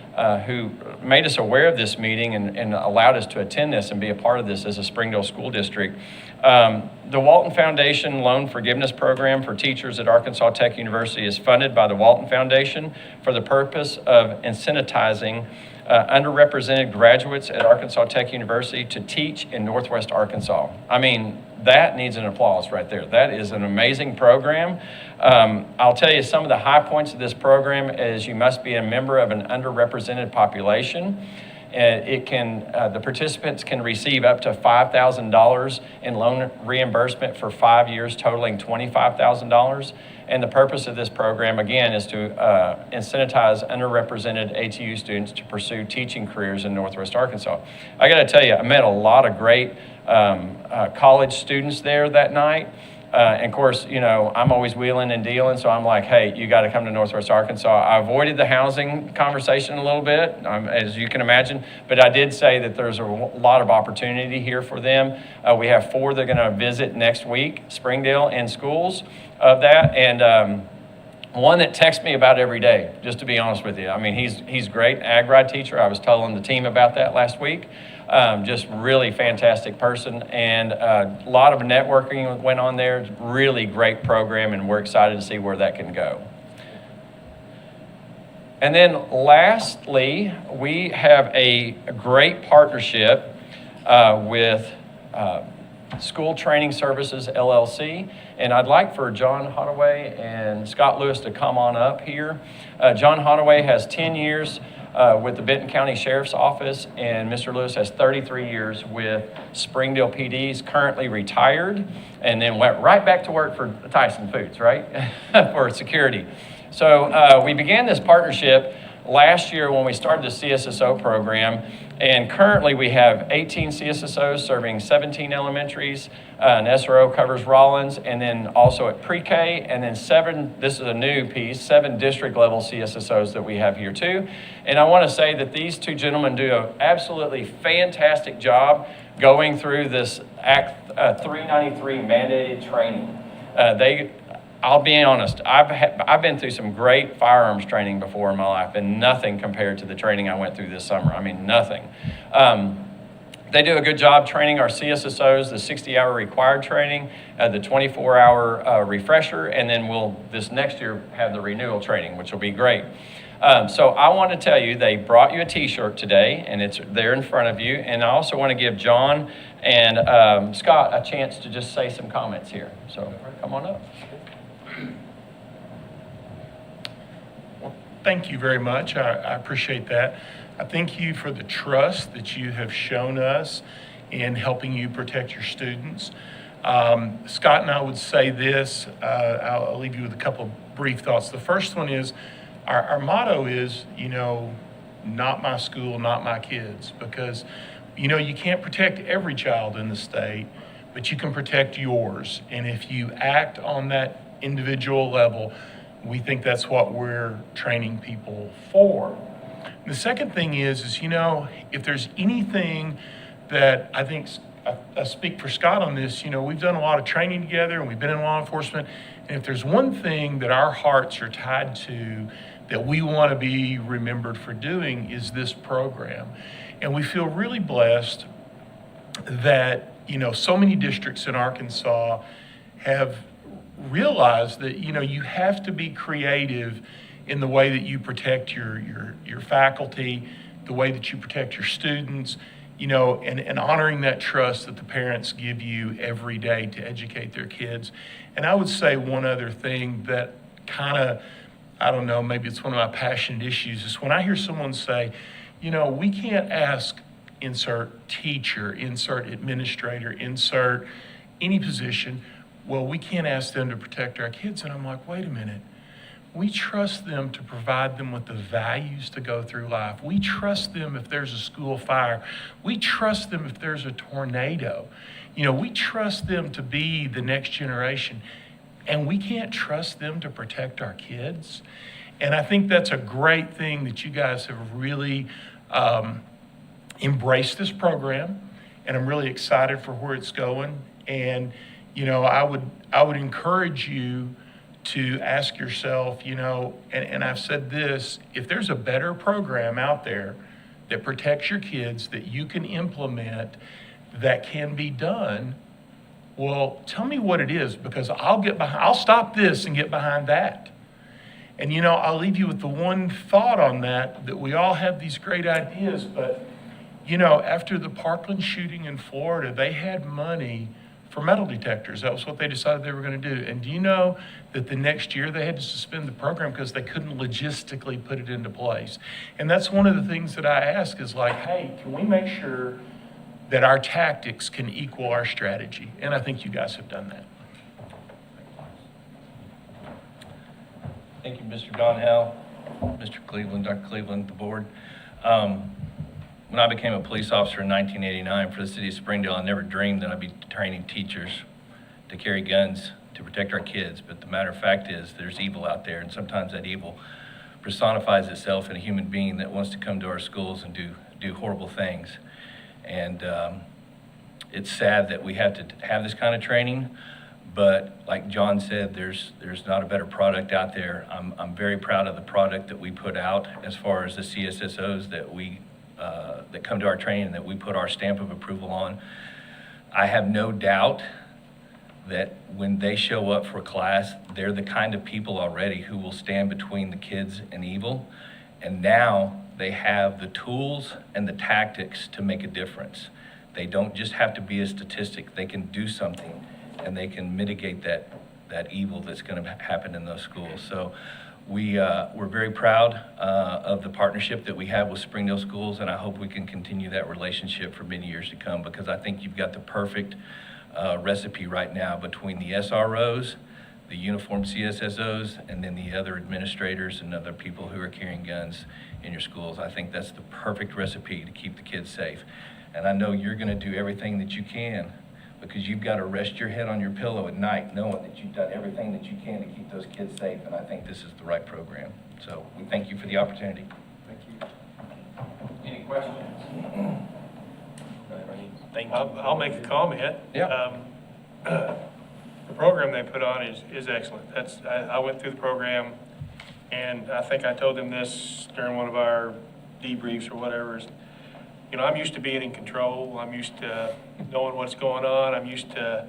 [SPEAKER 14] who made us aware of this meeting and allowed us to attend this and be a part of this as a Springdale school district. The Walton Foundation Loan Forgiveness Program for teachers at Arkansas Tech University is funded by the Walton Foundation for the purpose of incentivizing underrepresented graduates at Arkansas Tech University to teach in Northwest Arkansas. I mean, that needs an applause right there. That is an amazing program. I'll tell you some of the high points of this program is you must be a member of an underrepresented population. The participants can receive up to $5,000 in loan reimbursement for 5 years, totaling $25,000. And the purpose of this program, again, is to incentivize underrepresented ATU students to pursue teaching careers in Northwest Arkansas. I got to tell you, I met a lot of great college students there that night. And of course, you know, I'm always wheeling and dealing, so I'm like, hey, you got to come to Northwest Arkansas. I avoided the housing conversation a little bit, as you can imagine, but I did say that there's a lot of opportunity here for them. We have 4 that are going to visit next week, Springdale and schools of that, and one that texts me about every day, just to be honest with you. I mean, he's great, ag ride teacher. I was telling the team about that last week. Just really fantastic person, and a lot of networking went on there. Really great program, and we're excited to see where that can go. And then lastly, we have a great partnership with School Training Services, LLC. And I'd like for John Hottaway and Scott Lewis to come on up here. John Hottaway has 10 years with the Benton County Sheriff's Office, and Mr. Lewis has 33 years with Springdale PD. He's currently retired, and then went right back to work for Tyson Foods, right, for security. So we began this partnership last year when we started the CSSO program, and currently we have 18 CSSOs serving 17 elementaries. An SRO covers Rollins, and then also at pre-K, and then 7, this is a new piece, 7 district level CSSOs that we have here too. And I want to say that these 2 gentlemen do an absolutely fantastic job going through this Act 393 mandated training. I'll be honest, I've been through some great firearms training before in my life, and nothing compared to the training I went through this summer. I mean, nothing. They do a good job training our CSSOs, the 60-hour required training, the 24-hour refresher, and then we'll, this next year, have the renewal training, which will be great. So I want to tell you, they brought you a t-shirt today, and it's there in front of you. And I also want to give John and Scott a chance to just say some comments here. So come on up.
[SPEAKER 15] Thank you very much. I appreciate that. I thank you for the trust that you have shown us in helping you protect your students. Scott and I would say this. I'll leave you with a couple of brief thoughts. The first one is our motto is, you know, not my school, not my kids, because, you know, you can't protect every child in the state, but you can protect yours. And if you act on that individual level, we think that's what we're training people for. The second thing is, you know, if there's anything that I think, I speak for Scott on this, you know, we've done a lot of training together and we've been in law enforcement. And if there's one thing that our hearts are tied to that we want to be remembered for doing is this program. And we feel really blessed that, you know, so many districts in Arkansas have realized that, you know, you have to be creative in the way that you protect your faculty, the way that you protect your students, you know, and honoring that trust that the parents give you every day to educate their kids. And I would say one other thing that kind of, I don't know, maybe it's one of my passionate issues, is when I hear someone say, you know, we can't ask insert teacher, insert administrator, insert any position, well, we can't ask them to protect our kids. And I'm like, wait a minute. We trust them to provide them with the values to go through life. We trust them if there's a school fire. We trust them if there's a tornado. You know, we trust them to be the next generation. And we can't trust them to protect our kids. And I think that's a great thing that you guys have really embraced this program. And I'm really excited for where it's going. And, you know, I would encourage you to ask yourself, you know, and I've said this, if there's a better program out there that protects your kids that you can implement that can be done, well, tell me what it is, because I'll stop this and get behind that. And I'll leave you with the one thought on that we all have these great ideas, but after the Parkland shooting in Florida, they had money for metal detectors. That was what they decided they were going to do. And do you know that the next year they had to suspend the program because they couldn't logistically put it into place? And that's one of the things that I ask is like, hey, can we make sure that our tactics can equal our strategy? And I think you guys have done that.
[SPEAKER 16] Thank you, Mr. Donhell, Mr. Cleveland, Dr. Cleveland, the board. When I became a police officer in 1989 for the city of Springdale, I never dreamed that I'd be training teachers to carry guns to protect our kids. But the matter of fact is there's evil out there, and sometimes that evil personifies itself in a human being that wants to come to our schools and do horrible things. And it's sad that we have to have this kind of training. But like John said, there's not a better product out there. I'm very proud of the product that we put out as far as the CSSOs that come to our training that we put our stamp of approval on. I have no doubt that when they show up for class, they're the kind of people already who will stand between the kids and evil. And now they have the tools and the tactics to make a difference. They don't just have to be a statistic. They can do something, and they can mitigate that evil that's going to happen in those schools. So we're very proud of the partnership that we have with Springdale Schools, and I hope we can continue that relationship for many years to come, because I think you've got the perfect recipe right now between the SROs, the uniformed CSSOs, and then the other administrators and other people who are carrying guns in your schools. I think that's the perfect recipe to keep the kids safe. And I know you're going to do everything that you can, because you've got to rest your head on your pillow at night knowing that you've done everything that you can to keep those kids safe, and I think this is the right program. So we thank you for the opportunity.
[SPEAKER 5] Thank you. Any questions?
[SPEAKER 1] Thank you. I'll make a comment.
[SPEAKER 5] Yeah.
[SPEAKER 1] The program they put on is excellent. I went through the program, and I think I told them this during one of our debriefs or whatever. I'm used to being in control. I'm used to knowing what's going on. I'm used to,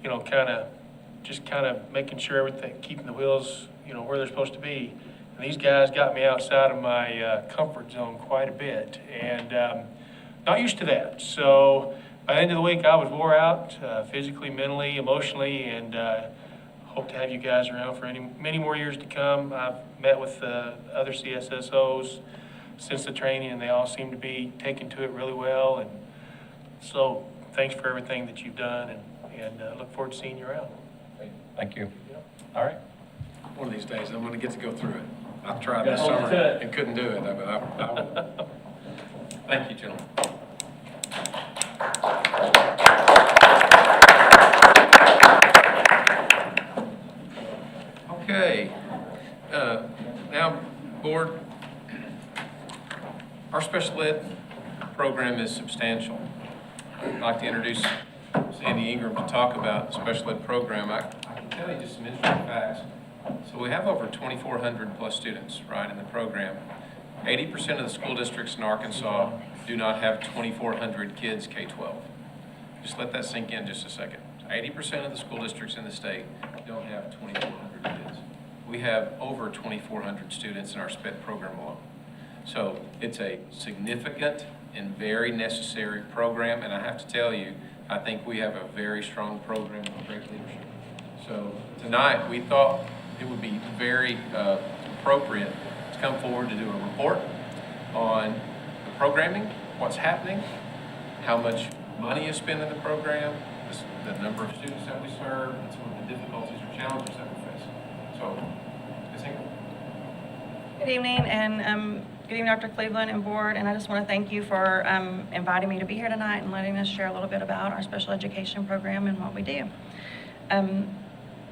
[SPEAKER 1] kind of making sure everything, keeping the wheels, where they're supposed to be. And these guys got me outside of my comfort zone quite a bit, and not used to that. So by the end of the week, I was wore out, physically, mentally, emotionally, and hope to have you guys around for many more years to come. I've met with other CSSOs since the training, and they all seem to be taking to it really well. And so thanks for everything that you've done, and look forward to seeing you around.
[SPEAKER 16] Thank you.
[SPEAKER 5] All right. One of these days, I'm going to get to go through it. I've tried this summer and couldn't do it, but I will. Thank you, gentlemen. Okay. Now, board, our special ed program is substantial. I'd like to introduce Sandy Ingram to talk about the special ed program. I can tell you just some interesting facts. So we have over 2,400 plus students, right, in the program. 80% of the school districts in Arkansas do not have 2,400 kids K-12. Just let that sink in just a second. 80% of the school districts in the state don't have 2,400 kids. We have over 2,400 students in our SPED program alone. So it's a significant and very necessary program, and I have to tell you, I think we have a very strong program with great leadership. So tonight, we thought it would be very appropriate to come forward to do a report on the programming, what's happening, how much money is spent in the program, the number of students that we serve, and some of the difficulties or challenges that we face. So, Ms. Ingram.
[SPEAKER 17] Good evening, and good evening, Dr. Cleveland and board, and I just want to thank you for inviting me to be here tonight and letting us share a little bit about our special education program and what we do.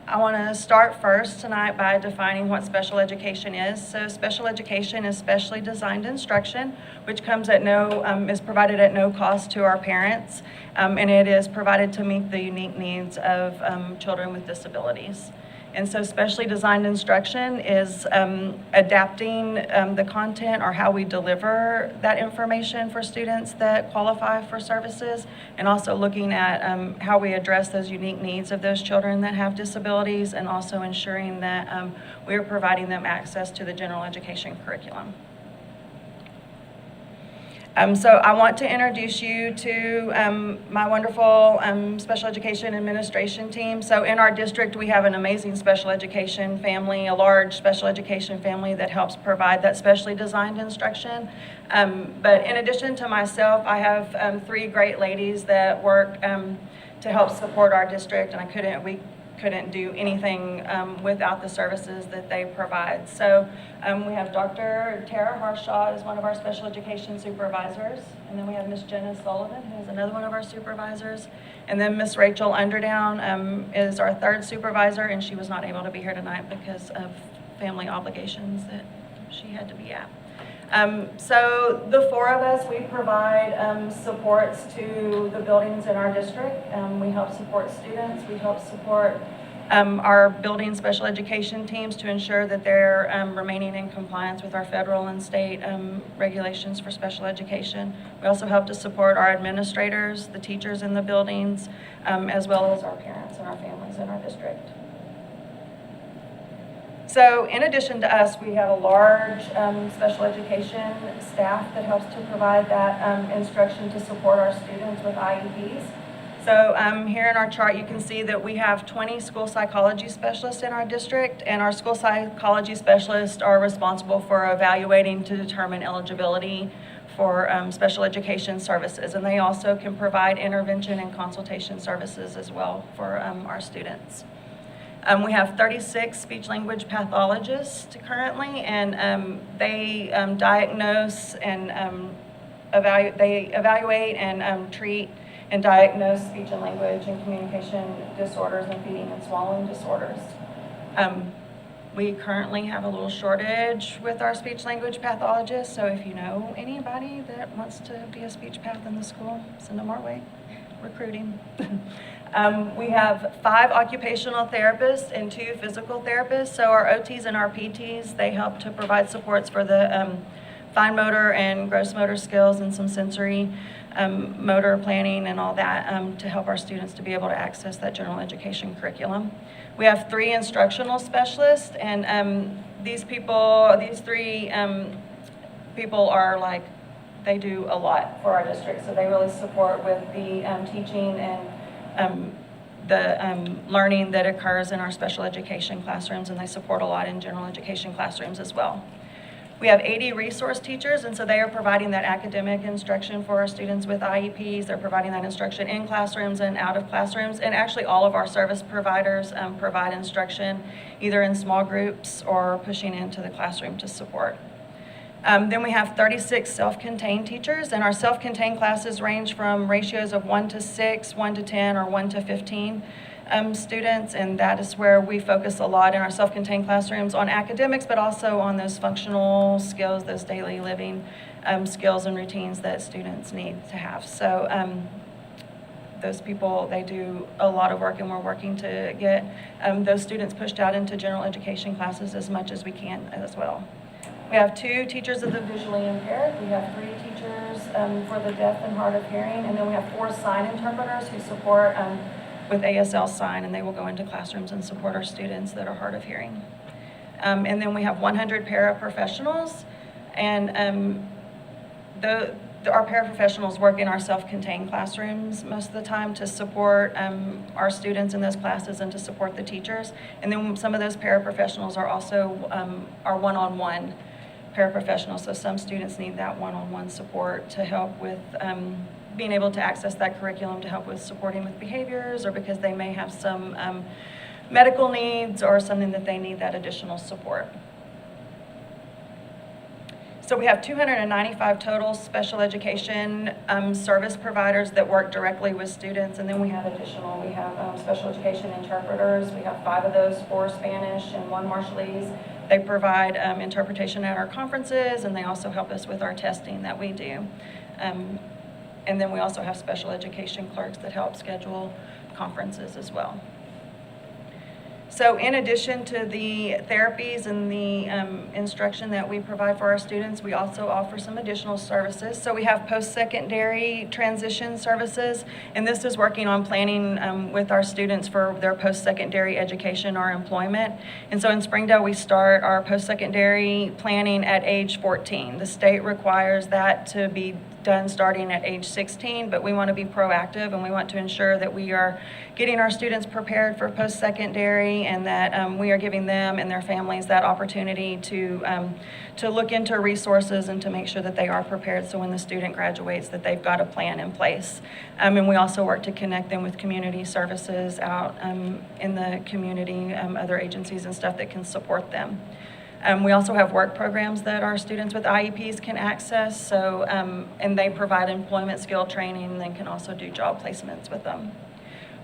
[SPEAKER 17] I want to start first tonight by defining what special education is. So special education is specially designed instruction, which comes at is provided at no cost to our parents, and it is provided to meet the unique needs of children with disabilities. And so specially designed instruction is adapting the content or how we deliver that information for students that qualify for services, and also looking at how we address those unique needs of those children that have disabilities, and also ensuring that we are providing them access to the general education curriculum. So I want to introduce you to my wonderful special education administration team. So in our district, we have an amazing special education family, a large special education family that helps provide that specially designed instruction. But in addition to myself, I have 3 great ladies that work to help support our district, and we couldn't do anything without the services that they provide. So we have Dr. Tara Harshaw is one of our special education supervisors, and then we have Miss Jenna Sullivan, who is another one of our supervisors, and then Miss Rachel Underdown is our 3rd supervisor, and she was not able to be here tonight because of family obligations that she had to be at. So the 4 of us, we provide supports to the buildings in our district. We help support students. We help support our building special education teams to ensure that they're remaining in compliance with our federal and state regulations for special education. We also help to support our administrators, the teachers in the buildings, as well as our parents and our families in our district. So in addition to us, we have a large special education staff that helps to provide that instruction to support our students with IEPs. So here in our chart, you can see that we have 20 school psychology specialists in our district, and our school psychology specialists are responsible for evaluating to determine eligibility for special education services, and they also can provide intervention and consultation services as well for our students. We have 36 speech-language pathologists currently, and they diagnose and evaluate and treat and diagnose speech and language and communication disorders and feeding and swallowing disorders. We currently have a little shortage with our speech-language pathologists, so if you know anybody that wants to be a speech path in the school, send them our way. Recruiting. We have 5 occupational therapists and 2 physical therapists. So our OTs and our PTs, they help to provide supports for the fine motor and gross motor skills and some sensory motor planning and all that to help our students to be able to access that general education curriculum. We have 3 instructional specialists, and these 3 people are like, they do a lot for our district. So they really support with the teaching and the learning that occurs in our special education classrooms, and they support a lot in general education classrooms as well. We have 80 resource teachers, and so they are providing that academic instruction for our students with IEPs. They're providing that instruction in classrooms and out of classrooms, and actually all of our service providers provide instruction either in small groups or pushing into the classroom to support. Then we have 36 self-contained teachers, and our self-contained classes range from ratios of 1 to 6, 1 to 10, or 1 to 15 students, and that is where we focus a lot in our self-contained classrooms on academics, but also on those functional skills, those daily living skills and routines that students need to have. So those people, they do a lot of work, and we're working to get those students pushed out into general education classes as much as we can as well. We have 2 teachers of the visually impaired. We have 3 teachers for the deaf and hard of hearing, and then we have 4 sign interpreters who support with ASL sign, and they will go into classrooms and support our students that are hard of hearing. And then we have 100 paraprofessionals, and our paraprofessionals work in our self-contained classrooms most of the time to support our students in those classes and to support the teachers. And then some of those paraprofessionals are also our one-on-one paraprofessionals, so some students need that one-on-one support to help with being able to access that curriculum, to help with supporting with behaviors, or because they may have some medical needs or something that they need that additional support. So we have 295 total special education service providers that work directly with students, and then we have additional. We have special education interpreters. We have 5 of those, 4 Spanish and 1 Marshallese. They provide interpretation at our conferences, and they also help us with our testing that we do. And then we also have special education clerks that help schedule conferences as well. So in addition to the therapies and the instruction that we provide for our students, we also offer some additional services. So we have post-secondary transition services, and this is working on planning with our students for their post-secondary education or employment. And so in Springdale, we start our post-secondary planning at age 14. The state requires that to be done starting at age 16, but we want to be proactive and we want to ensure that we are getting our students prepared for post-secondary and that we are giving them and their families that opportunity to look into resources and to make sure that they are prepared so when the student graduates that they've got a plan in place. And we also work to connect them with community services out in the community, other agencies and stuff that can support them. We also have work programs that our students with IEPs can access, so, and they provide employment skill training and then can also do job placements with them.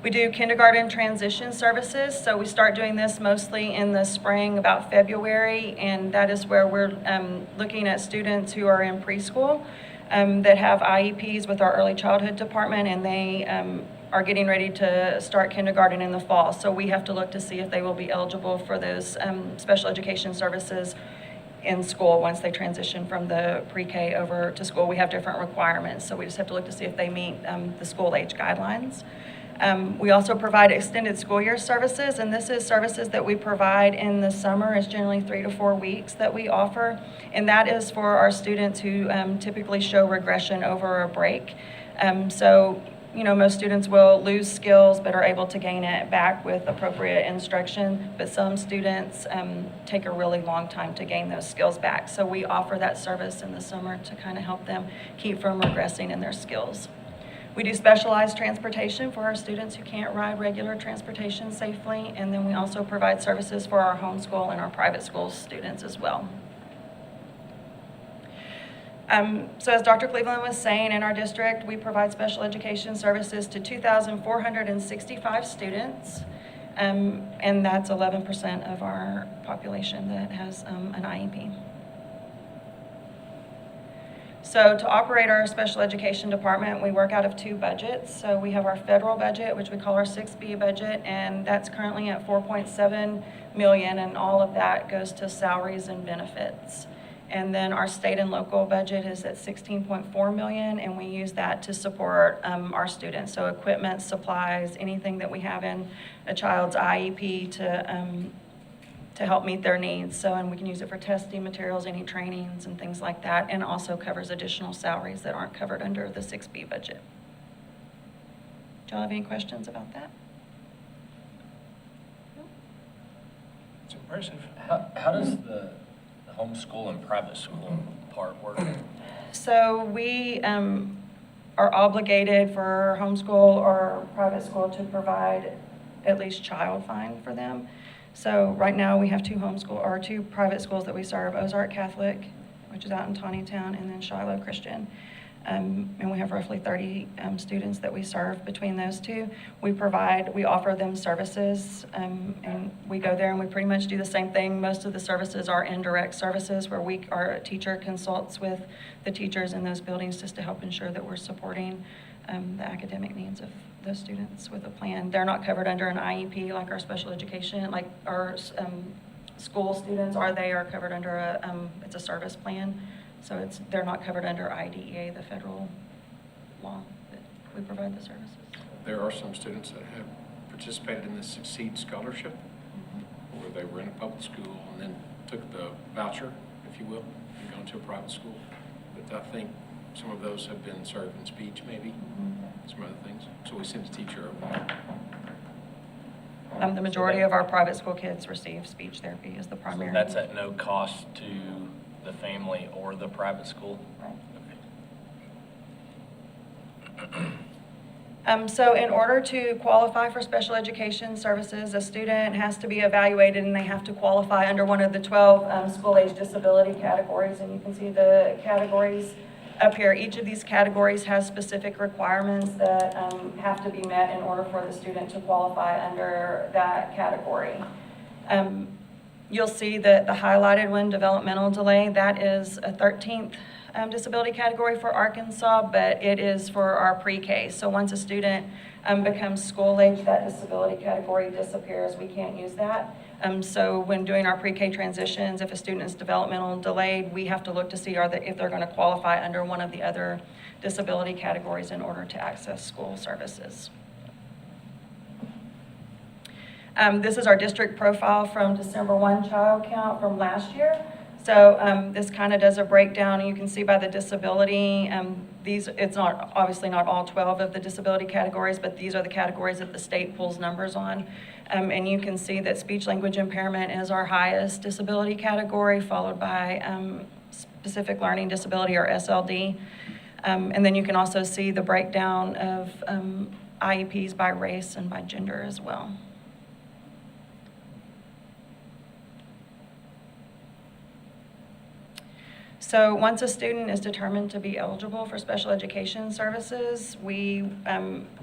[SPEAKER 17] We do kindergarten transition services, so we start doing this mostly in the spring, about February, and that is where we're looking at students who are in preschool that have IEPs with our early childhood department, and they are getting ready to start kindergarten in the fall. So we have to look to see if they will be eligible for those special education services in school once they transition from the pre-K over to school. We have different requirements, so we just have to look to see if they meet the school age guidelines. We also provide extended school year services, and this is services that we provide in the summer. It's generally 3 to 4 weeks that we offer, and that is for our students who typically show regression over a break. So, you know, most students will lose skills but are able to gain it back with appropriate instruction, but some students take a really long time to gain those skills back. So we offer that service in the summer to kind of help them keep from regressing in their skills. We do specialized transportation for our students who can't ride regular transportation safely, and then we also provide services for our homeschool and our private school students as well. So as Dr. Cleveland was saying, in our district, we provide special education services to 2,465 students, and that's 11% of our population that has an IEP. So to operate our special education department, we work out of 2 budgets. So we have our federal budget, which we call our 6B budget, and that's currently at $4.7 million, and all of that goes to salaries and benefits. And then our state and local budget is at $16.4 million, and we use that to support our students. So equipment, supplies, anything that we have in a child's IEP to help meet their needs. So, and we can use it for testing materials, any trainings and things like that, and also covers additional salaries that aren't covered under the 6B budget. Do y'all have any questions about that?
[SPEAKER 1] It's impressive.
[SPEAKER 18] How does the homeschool and private school part work?
[SPEAKER 17] So we are obligated for homeschool or private school to provide at least child find for them. So right now we have 2 private schools that we serve, Ozark Catholic, which is out in Taneytown, and then Shiloh Christian. And we have roughly 30 students that we serve between those 2. We offer them services, and we go there and we pretty much do the same thing. Most of the services are indirect services where our teacher consults with the teachers in those buildings just to help ensure that we're supporting the academic needs of those students with a plan. They're not covered under an IEP like our special education, like our school students are. They are covered under it's a service plan. So they're not covered under IDEA, the federal law that we provide the services.
[SPEAKER 5] There are some students that have participated in the Succeed Scholarship, where they were in a public school and then took the voucher, if you will, and gone to a private school. But I think some of those have been served in speech, maybe, some other things. So we send a teacher over.
[SPEAKER 17] The majority of our private school kids receive speech therapy as the primary.
[SPEAKER 18] So that's at no cost to the family or the private school?
[SPEAKER 17] Okay. So in order to qualify for special education services, a student has to be evaluated and they have to qualify under one of the 12 school age disability categories. And you can see the categories up here. Each of these categories has specific requirements that have to be met in order for the student to qualify under that category. You'll see that the highlighted one, developmental delay, that is a 13th disability category for Arkansas, but it is for our pre-K. So once a student becomes school age, that disability category disappears. We can't use that. So when doing our pre-K transitions, if a student is developmental delayed, we have to look to see if they're going to qualify under one of the other disability categories in order to access school services. This is our district profile from December 1 child count from last year. So this kind of does a breakdown, and you can see by the disability, it's not obviously not all 12 of the disability categories, but these are the categories that the state pulls numbers on. And you can see that speech language impairment is our highest disability category, followed by specific learning disability, or SLD. And then you can also see the breakdown of IEPs by race and by gender as well. So once a student is determined to be eligible for special education services, we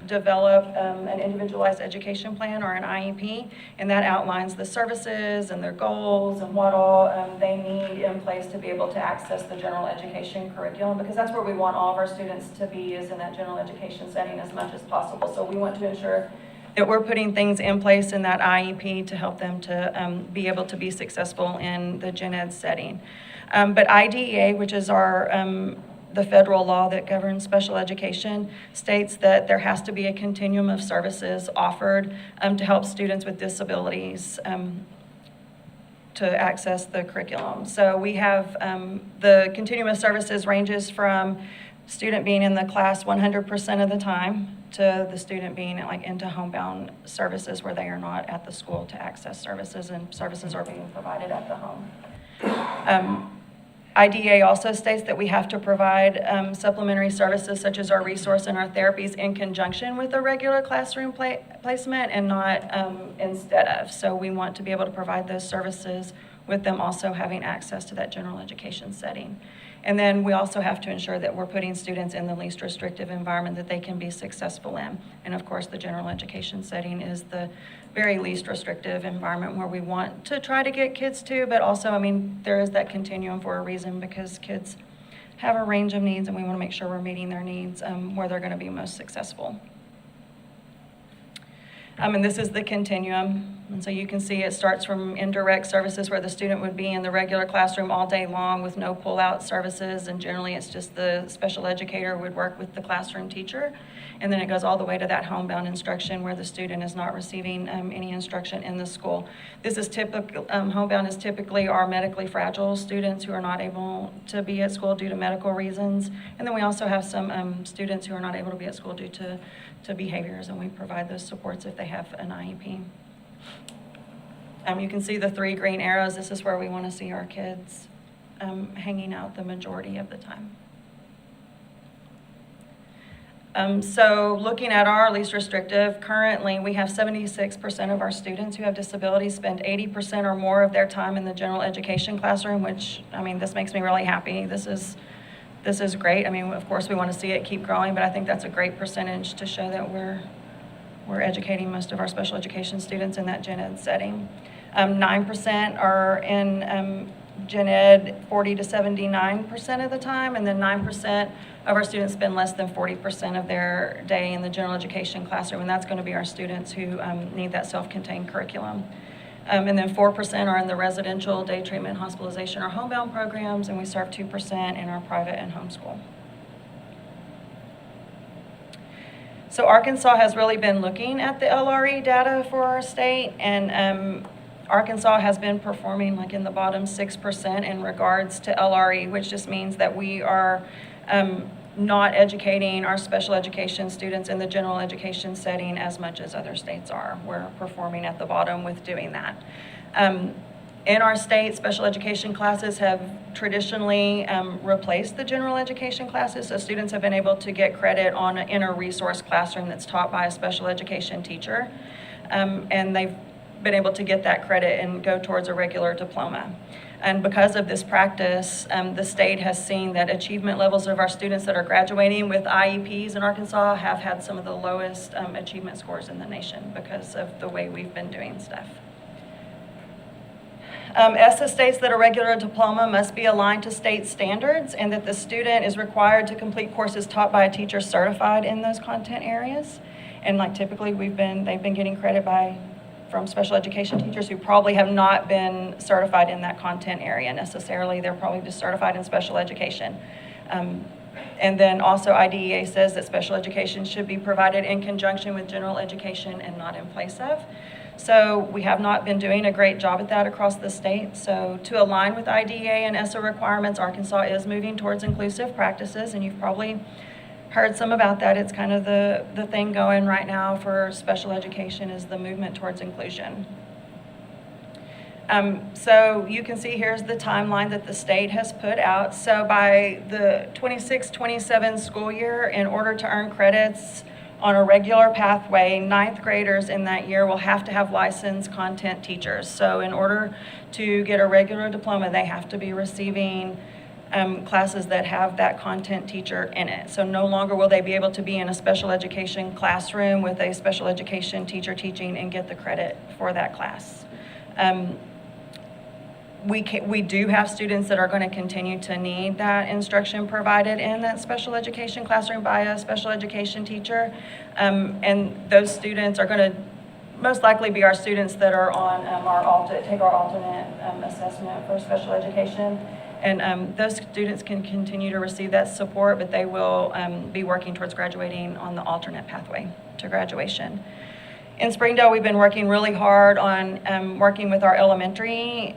[SPEAKER 17] develop an individualized education plan, or an IEP, and that outlines the services and their goals and what all they need in place to be able to access the general education curriculum, because that's where we want all of our students to be, is in that general education setting as much as possible. So we want to ensure that we're putting things in place in that IEP to help them to be able to be successful in the gen ed setting. But IDEA, which is the federal law that governs special education, states that there has to be a continuum of services offered to help students with disabilities to access the curriculum. So we have the continuum of services ranges from student being in the class 100% of the time to the student being into homebound services where they are not at the school to access services, and services are being provided at the home. IDEA also states that we have to provide supplementary services such as our resource and our therapies in conjunction with a regular classroom placement, and not instead of. So we want to be able to provide those services with them also having access to that general education setting. And then we also have to ensure that we're putting students in the least restrictive environment that they can be successful in. And of course, the general education setting is the very least restrictive environment where we want to try to get kids to, but also, there is that continuum for a reason, because kids have a range of needs, and we want to make sure we're meeting their needs where they're going to be most successful. And this is the continuum. And so you can see it starts from indirect services, where the student would be in the regular classroom all day long with no pull-out services, and generally it's just the special educator would work with the classroom teacher. And then it goes all the way to that homebound instruction where the student is not receiving any instruction in the school. This is typical, homebound is typically our medically fragile students who are not able to be at school due to medical reasons. And then we also have some students who are not able to be at school due to behaviors, and we provide those supports if they have an IEP. You can see the 3 green arrows. This is where we want to see our kids hanging out the majority of the time. So looking at our least restrictive, currently we have 76% of our students who have disabilities spend 80% or more of their time in the general education classroom, which, this makes me really happy. This is great. Of course we want to see it keep growing, but I think that's a great percentage to show that we're educating most of our special education students in that gen ed setting. 9% are in gen ed 40 to 79% of the time, and then 9% of our students spend less than 40% of their day in the general education classroom, and that's going to be our students who need that self-contained curriculum. And then 4% are in the residential, day treatment, hospitalization, or homebound programs, and we serve 2% in our private and homeschool. So Arkansas has really been looking at the LRE data for our state, and Arkansas has been performing in the bottom 6% in regards to LRE, which just means that we are not educating our special education students in the general education setting as much as other states are. We're performing at the bottom with doing that. In our state, special education classes have traditionally replaced the general education classes, so students have been able to get credit in a resource classroom that's taught by a special education teacher, and they've been able to get that credit and go towards a regular diploma. And because of this practice, the state has seen that achievement levels of our students that are graduating with IEPs in Arkansas have had some of the lowest achievement scores in the nation because of the way we've been doing stuff. ESSA states that a regular diploma must be aligned to state standards and that the student is required to complete courses taught by a teacher certified in those content areas. And like typically they've been getting credit from special education teachers who probably have not been certified in that content area necessarily. They're probably just certified in special education. And then also IDEA says that special education should be provided in conjunction with general education and not in place of. So we have not been doing a great job at that across the state. So to align with IDEA and ESSA requirements, Arkansas is moving towards inclusive practices, and you've probably heard some about that. It's kind of the thing going right now for special education is the movement towards inclusion. So you can see here's the timeline that the state has put out. So by the 26-27 school year, in order to earn credits on a regular pathway, 9th graders in that year will have to have licensed content teachers. So in order to get a regular diploma, they have to be receiving classes that have that content teacher in it. So no longer will they be able to be in a special education classroom with a special education teacher teaching and get the credit for that class. We do have students that are going to continue to need that instruction provided in that special education classroom by a special education teacher. And those students are going to most likely be our students that are on take our alternate assessment for special education. And those students can continue to receive that support, but they will be working towards graduating on the alternate pathway to graduation. In Springdale, we've been working really hard on working with our elementaries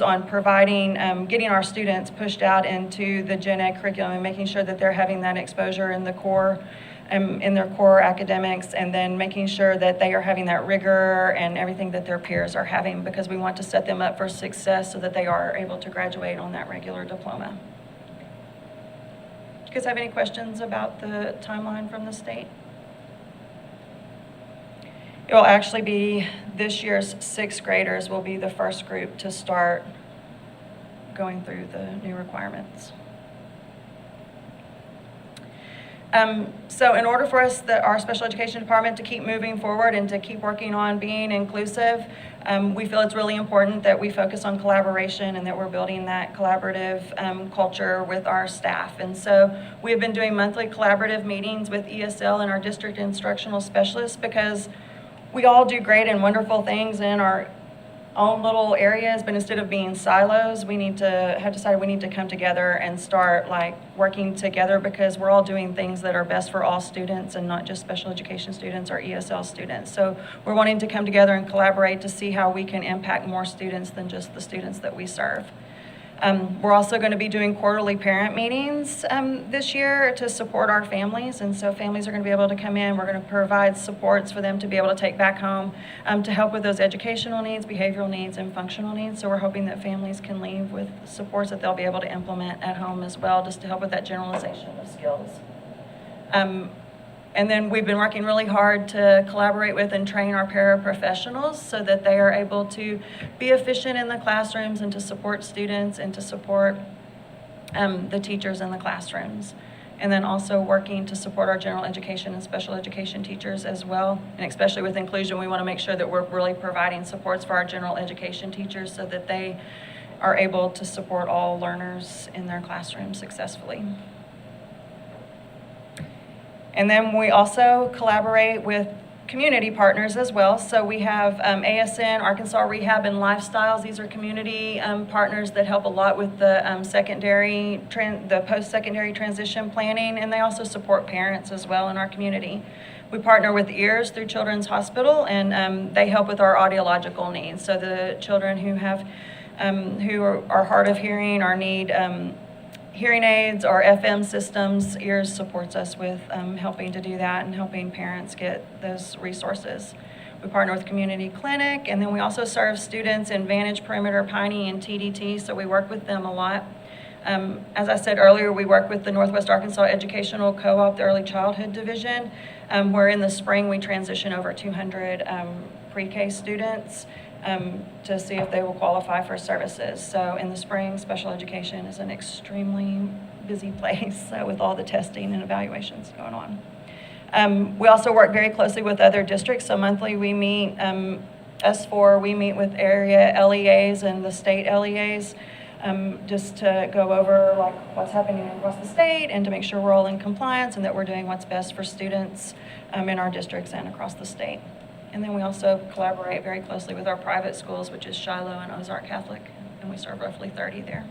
[SPEAKER 17] on providing, getting our students pushed out into the gen ed curriculum and making sure that they're having that exposure in the core, in their core academics, and then making sure that they are having that rigor and everything that their peers are having, because we want to set them up for success so that they are able to graduate on that regular diploma. Do you guys have any questions about the timeline from the state? It will actually be this year's 6th graders will be the first group to start going through the new requirements. So in order for us, our special education department, to keep moving forward and to keep working on being inclusive, we feel it's really important that we focus on collaboration and that we're building that collaborative culture with our staff. And so we have been doing monthly collaborative meetings with ESL and our district instructional specialists, because we all do great and wonderful things in our own little areas, but instead of being silos, we have decided we need to come together and start working together, because we're all doing things that are best for all students and not just special education students or ESL students. So we're wanting to come together and collaborate to see how we can impact more students than just the students that we serve. We're also going to be doing quarterly parent meetings this year to support our families, and so families are going to be able to come in. We're going to provide supports for them to be able to take back home to help with those educational needs, behavioral needs, and functional needs. So we're hoping that families can leave with supports that they'll be able to implement at home as well, just to help with that generalization of skills. And then we've been working really hard to collaborate with and train our paraprofessionals so that they are able to be efficient in the classrooms and to support students and to support the teachers in the classrooms. And then also working to support our general education and special education teachers as well. And especially with inclusion, we want to make sure that we're really providing supports for our general education teachers so that they are able to support all learners in their classrooms successfully. And then we also collaborate with community partners as well. So we have ASN, Arkansas Rehab and Lifestyles. These are community partners that help a lot with the the post-secondary transition planning, and they also support parents as well in our community. We partner with EARS through Children's Hospital, and they help with our audiological needs. So the children who have who are hard of hearing or need hearing aids or FM systems, EARS supports us with helping to do that and helping parents get those resources. We partner with Community Clinic, and then we also serve students in Vantage, Perimeter, Piney, and TDT, so we work with them a lot. As I said earlier, we work with the Northwest Arkansas Educational Co-op, the Early Childhood Division, where in the spring we transition over 200 pre-K students to see if they will qualify for services. So in the spring, special education is an extremely busy place with all the testing and evaluations going on. We also work very closely with other districts. So monthly we meet S4, we meet with area LEAs and the state LEAs, just to go over like what's happening across the state and to make sure we're all in compliance and that we're doing what's best for students in our districts and across the state. And then we also collaborate very closely with our private schools, which is Shiloh and Ozark Catholic, and we serve roughly 30 there.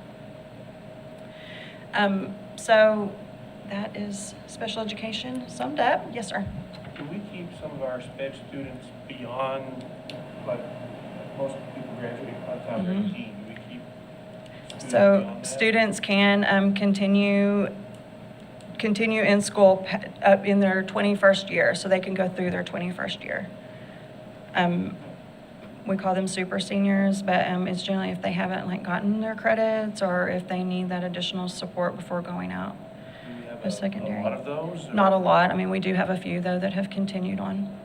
[SPEAKER 17] So that is special education summed up. Yes, sir.
[SPEAKER 1] Do we keep some of our sped students beyond, like, most people graduate by the time they're 18? Do we keep students
[SPEAKER 17] So
[SPEAKER 1] beyond that?
[SPEAKER 17] students can continue in school in their 21st year, so they can go through their 21st year. We call them super seniors, but it's generally if they haven't like gotten their credits or if they need that additional support before going out.
[SPEAKER 1] Do we have
[SPEAKER 17] Post-secondary.
[SPEAKER 1] a lot of those? or-
[SPEAKER 17] Not a lot. I mean, we do have a few though that have continued on.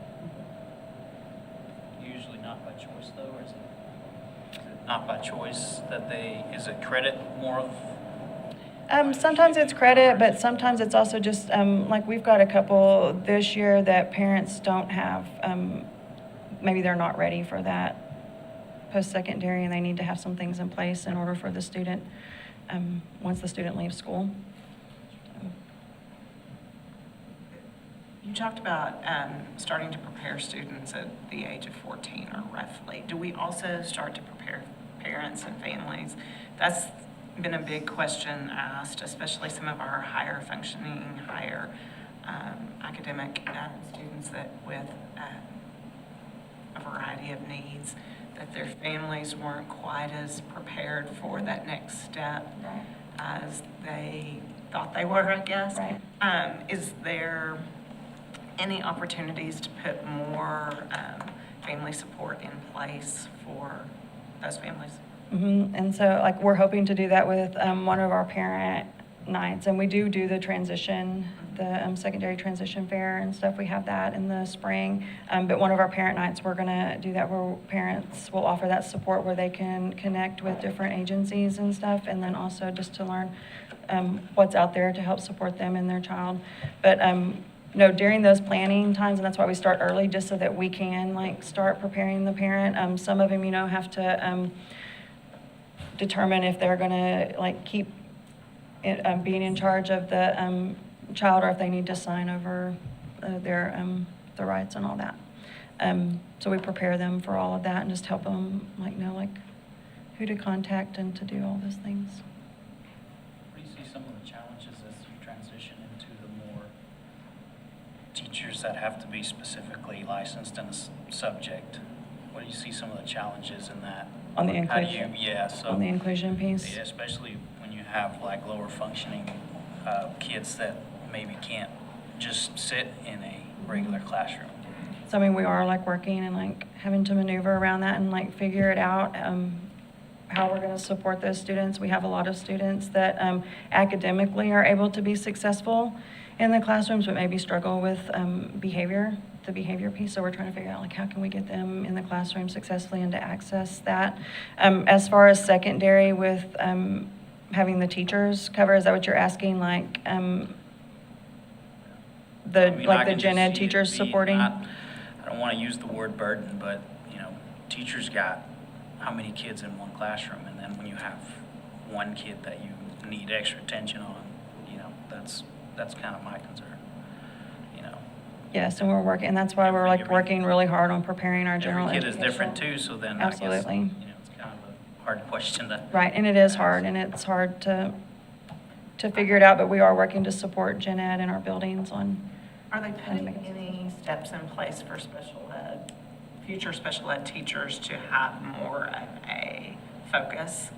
[SPEAKER 4] Usually not by choice though, or is it not by choice that is it credit more of?
[SPEAKER 17] Sometimes it's credit, but sometimes it's also just, like we've got a couple this year that parents don't have, maybe they're not ready for that post-secondary and they need to have some things in place in order for the student, once the student leaves school.
[SPEAKER 7] You talked about starting to prepare students at the age of 14 or roughly. Do we also start to prepare parents and families? That's been a big question asked, especially some of our higher functioning, higher academic students that with a variety of needs, that their families weren't quite as prepared for that next step as they thought they were, I guess.
[SPEAKER 17] Right.
[SPEAKER 7] Is there any opportunities to put more family support in place for those families?
[SPEAKER 17] And so like we're hoping to do that with one of our parent nights, and we do the transition, the secondary transition fair and stuff. We have that in the spring, but one of our parent nights we're gonna do that where parents will offer that support where they can connect with different agencies and stuff, and then also just to learn what's out there to help support them and their child. But no, during those planning times, and that's why we start early, just so that we can like start preparing the parent. Some of them, have to determine if they're gonna like keep it, being in charge of the child, or if they need to sign over their rights and all that. So we prepare them for all of that and just help them know who to contact and to do all those things.
[SPEAKER 4] What do you see some of the challenges as you transition into the more teachers that have to be specifically licensed in a subject? What do you see some of the challenges in that?
[SPEAKER 17] On the
[SPEAKER 4] How do
[SPEAKER 17] inclusion.
[SPEAKER 4] you, yeah, so.
[SPEAKER 17] On the inclusion piece.
[SPEAKER 4] Yeah, especially when you have like lower functioning kids that maybe can't just sit in a regular classroom.
[SPEAKER 17] So I mean, we are working and having to maneuver around that and figure it out, how we're gonna support those students. We have a lot of students that academically are able to be successful in the classrooms, but maybe struggle with the behavior piece. So we're trying to figure out how can we get them in the classroom successfully and to access that. As far as secondary with having the teachers cover, is that what you're asking?
[SPEAKER 4] I can
[SPEAKER 17] Gen
[SPEAKER 4] just
[SPEAKER 17] Ed
[SPEAKER 4] see it
[SPEAKER 17] teachers
[SPEAKER 4] being
[SPEAKER 17] supporting?
[SPEAKER 4] I don't want to use the word burden, but, teachers got how many kids in one classroom? And then when you have one kid that you need extra attention on, that's kind of my concern.
[SPEAKER 17] Yes, and we're working, and that's why we're working really hard on preparing our general
[SPEAKER 4] Every
[SPEAKER 17] education.
[SPEAKER 4] kid is different too, so then I guess,
[SPEAKER 17] Absolutely.
[SPEAKER 4] it's kind of a hard question to.
[SPEAKER 17] Right, and it is hard, and it's hard to figure it out, but we are working to support Gen Ed in our buildings on.
[SPEAKER 7] Are they putting any steps in place for special ed, future special ed teachers to have more of a focus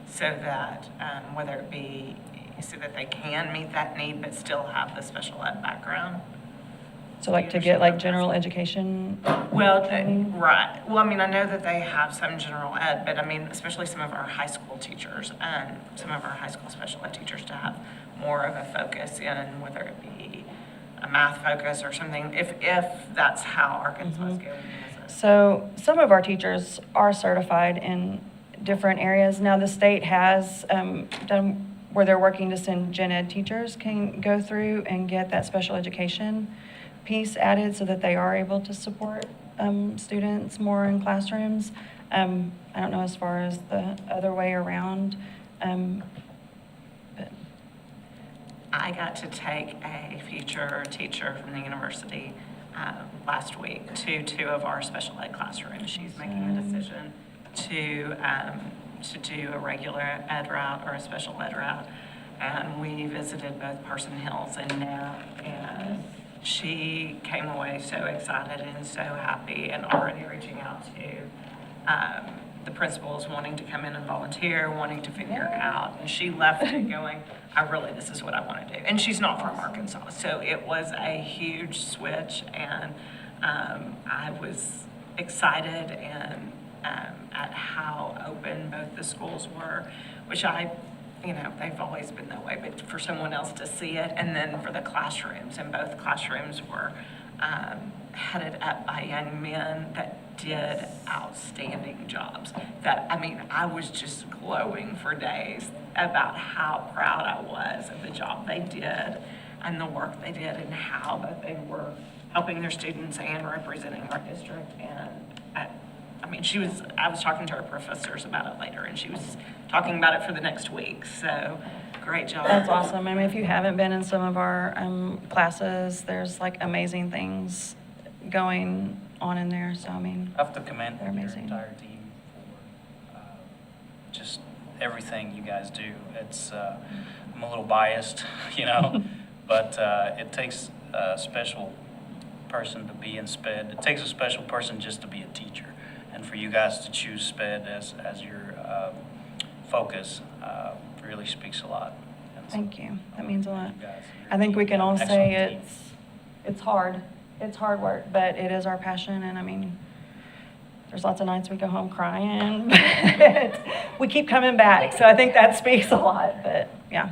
[SPEAKER 7] so that, whether it be, so that they can meet that need but still have the special ed background?
[SPEAKER 17] So to get general education?
[SPEAKER 7] Well, right. Well, I know that they have some general ed, but especially some of our high school teachers and some of our high school special ed teachers to have more of a focus in whether it be a math focus or something, if that's how Arkansas is going.
[SPEAKER 17] So some of our teachers are certified in different areas. Now, the state has done where they're working to send Gen Ed teachers can go through and get that special education piece added so that they are able to support students more in classrooms. I don't know as far as the other way around. But
[SPEAKER 7] I got to take a future teacher from the university last week to 2 of our special ed classrooms. She's making the decision to do a regular ed route or a special ed route. And we visited both Parson Hills and Knapp, and she came away so excited and so happy, and already reaching out to the principals wanting to come in and volunteer, wanting to figure it out. And she left it going, this is what I want to do. And she's not from Arkansas, so it was a huge switch, and I was excited and at how open both the schools were, which they've always been that way, but for someone else to see it, and then for the classrooms, and both classrooms were headed up by young men that did outstanding jobs. I was just glowing for days about how proud I was of the job they did and the work they did and how that they were helping their students and representing our district. And I was talking to our professors about it later, and she was talking about it for the next week. So great job.
[SPEAKER 17] that's awesome. If you haven't been in some of our classes, there's like amazing things going on in there. So
[SPEAKER 4] I have to commend
[SPEAKER 17] they're
[SPEAKER 4] your
[SPEAKER 17] amazing.
[SPEAKER 4] entire team for just everything you guys do. It's I'm a little biased, but it takes a special person to be in SPED. It takes a special person just to be a teacher, and for you guys to choose SPED as your focus really speaks a lot. And so,
[SPEAKER 17] Thank you. That means a lot.
[SPEAKER 4] you guys,
[SPEAKER 17] I think we can all
[SPEAKER 4] excellent
[SPEAKER 17] say
[SPEAKER 4] team.
[SPEAKER 17] it's hard. It's hard work, but it is our passion. And there's lots of nights we go home crying. But we keep coming back. So I think that speaks a lot. But yeah,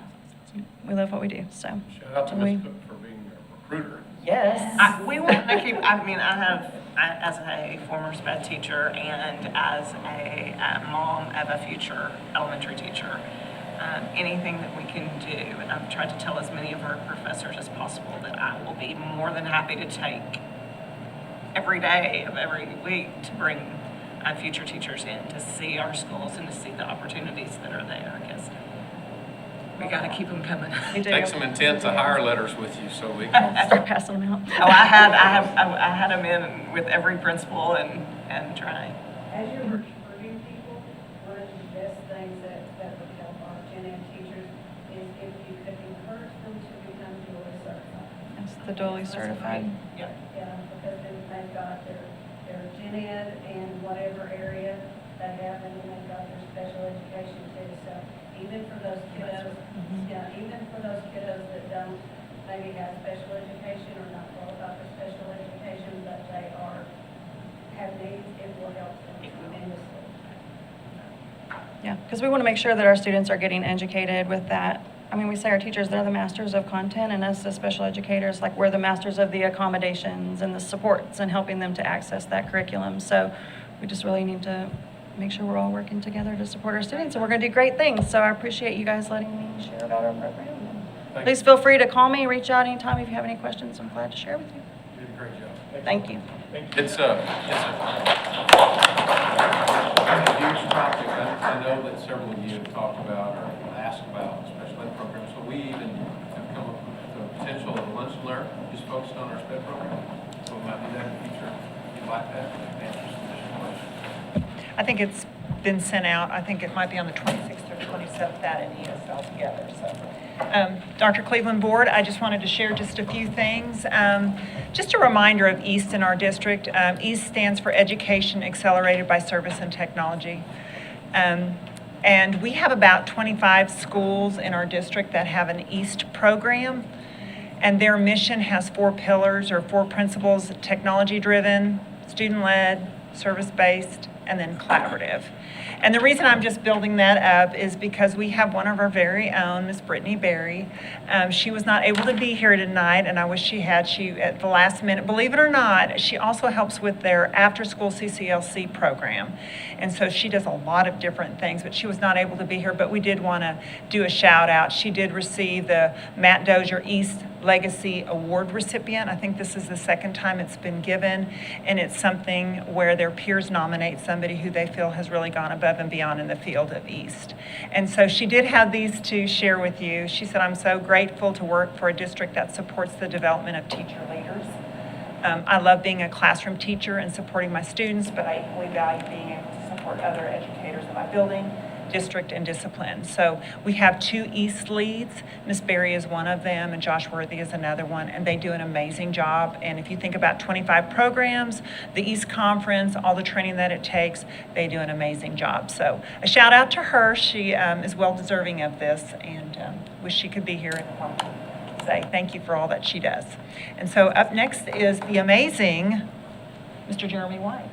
[SPEAKER 17] we love what we do. So
[SPEAKER 5] Shout out to Ms. Cook for being a recruiter.
[SPEAKER 17] yes.
[SPEAKER 7] We want to keep, as a former SPED teacher and as a mom of a future elementary teacher, anything that we can do, and I've tried to tell as many of our professors as possible that I will be more than happy to take every day of every week to bring future teachers in to see our schools and to see the opportunities that are there, because we got to keep them coming.
[SPEAKER 5] Take some intent to hire letters with you so we can.
[SPEAKER 17] Start passing them out.
[SPEAKER 7] I had them in with every principal and trying.
[SPEAKER 19] As you're recruiting people, one of the best things that would help our gen ed teachers is if you could encourage them to become dually certified.
[SPEAKER 17] That's the dually certified.
[SPEAKER 7] Yeah.
[SPEAKER 19] Yeah, because then they've got their gen ed in whatever area they have, and then they've got their special education too. So even for those kiddos, that don't maybe have special education or not qualify for special education, but they have needs, it will help them tremendously.
[SPEAKER 17] Yeah, because we want to make sure that our students are getting educated with that. We say our teachers, they're the masters of content, and us as special educators, we're the masters of the accommodations and the supports and helping them to access that curriculum. So we just really need to make sure we're all working together to support our students, and we're going to do great things. So I appreciate you guys letting me share about our program. Please feel free to call me, reach out anytime if you have any questions. I'm glad to share with you.
[SPEAKER 5] You did a great job.
[SPEAKER 17] Thank you.
[SPEAKER 5] It's a huge topic. I know that several of you have talked about or asked about special ed programs. So we even have come up with the potential of lunch and learn, just focused on our SPED program. So we might do that in the future. If you'd like that, answer some additional questions.
[SPEAKER 20] I think it's been sent out. I think it might be on the 26th or 27th, that and ESL together. So, Dr. Cleveland Board, I just wanted to share just a few things. Just a reminder of EAST in our district. EAST stands for Education Accelerated by Service and Technology. And we have about 25 schools in our district that have an EAST program. And their mission has 4 pillars or 4 principles: technology-driven, student-led, service-based, and then collaborative. And the reason I'm just building that up is because we have one of our very own, Miss Brittany Berry. She was not able to be here tonight, and I wish she had. She, at the last minute, believe it or not, she also helps with their after-school CCLC program. And so she does a lot of different things, but she was not able to be here. But we did want to do a shout out. She did receive the Matt Dozier East Legacy Award recipient. I think this is the second time it's been given, and it's something where their peers nominate somebody who they feel has really gone above and beyond in the field of East. And so she did have these to share with you. She said, "I'm so grateful to work for a district that supports the development of teacher leaders. I love being a classroom teacher and supporting my students, but I equally value being able to support other educators in my building, district, and discipline." So we have 2 East leads. Miss Berry is one of them, and Josh Worthy is another one, and they do an amazing job. And if you think about 25 programs, the East Conference, all the training that it takes, they do an amazing job. So a shout out to her. She is well deserving of this, and wish she could be here and help say thank you for all that she does. And so up next is the amazing Mr. Jeremy White.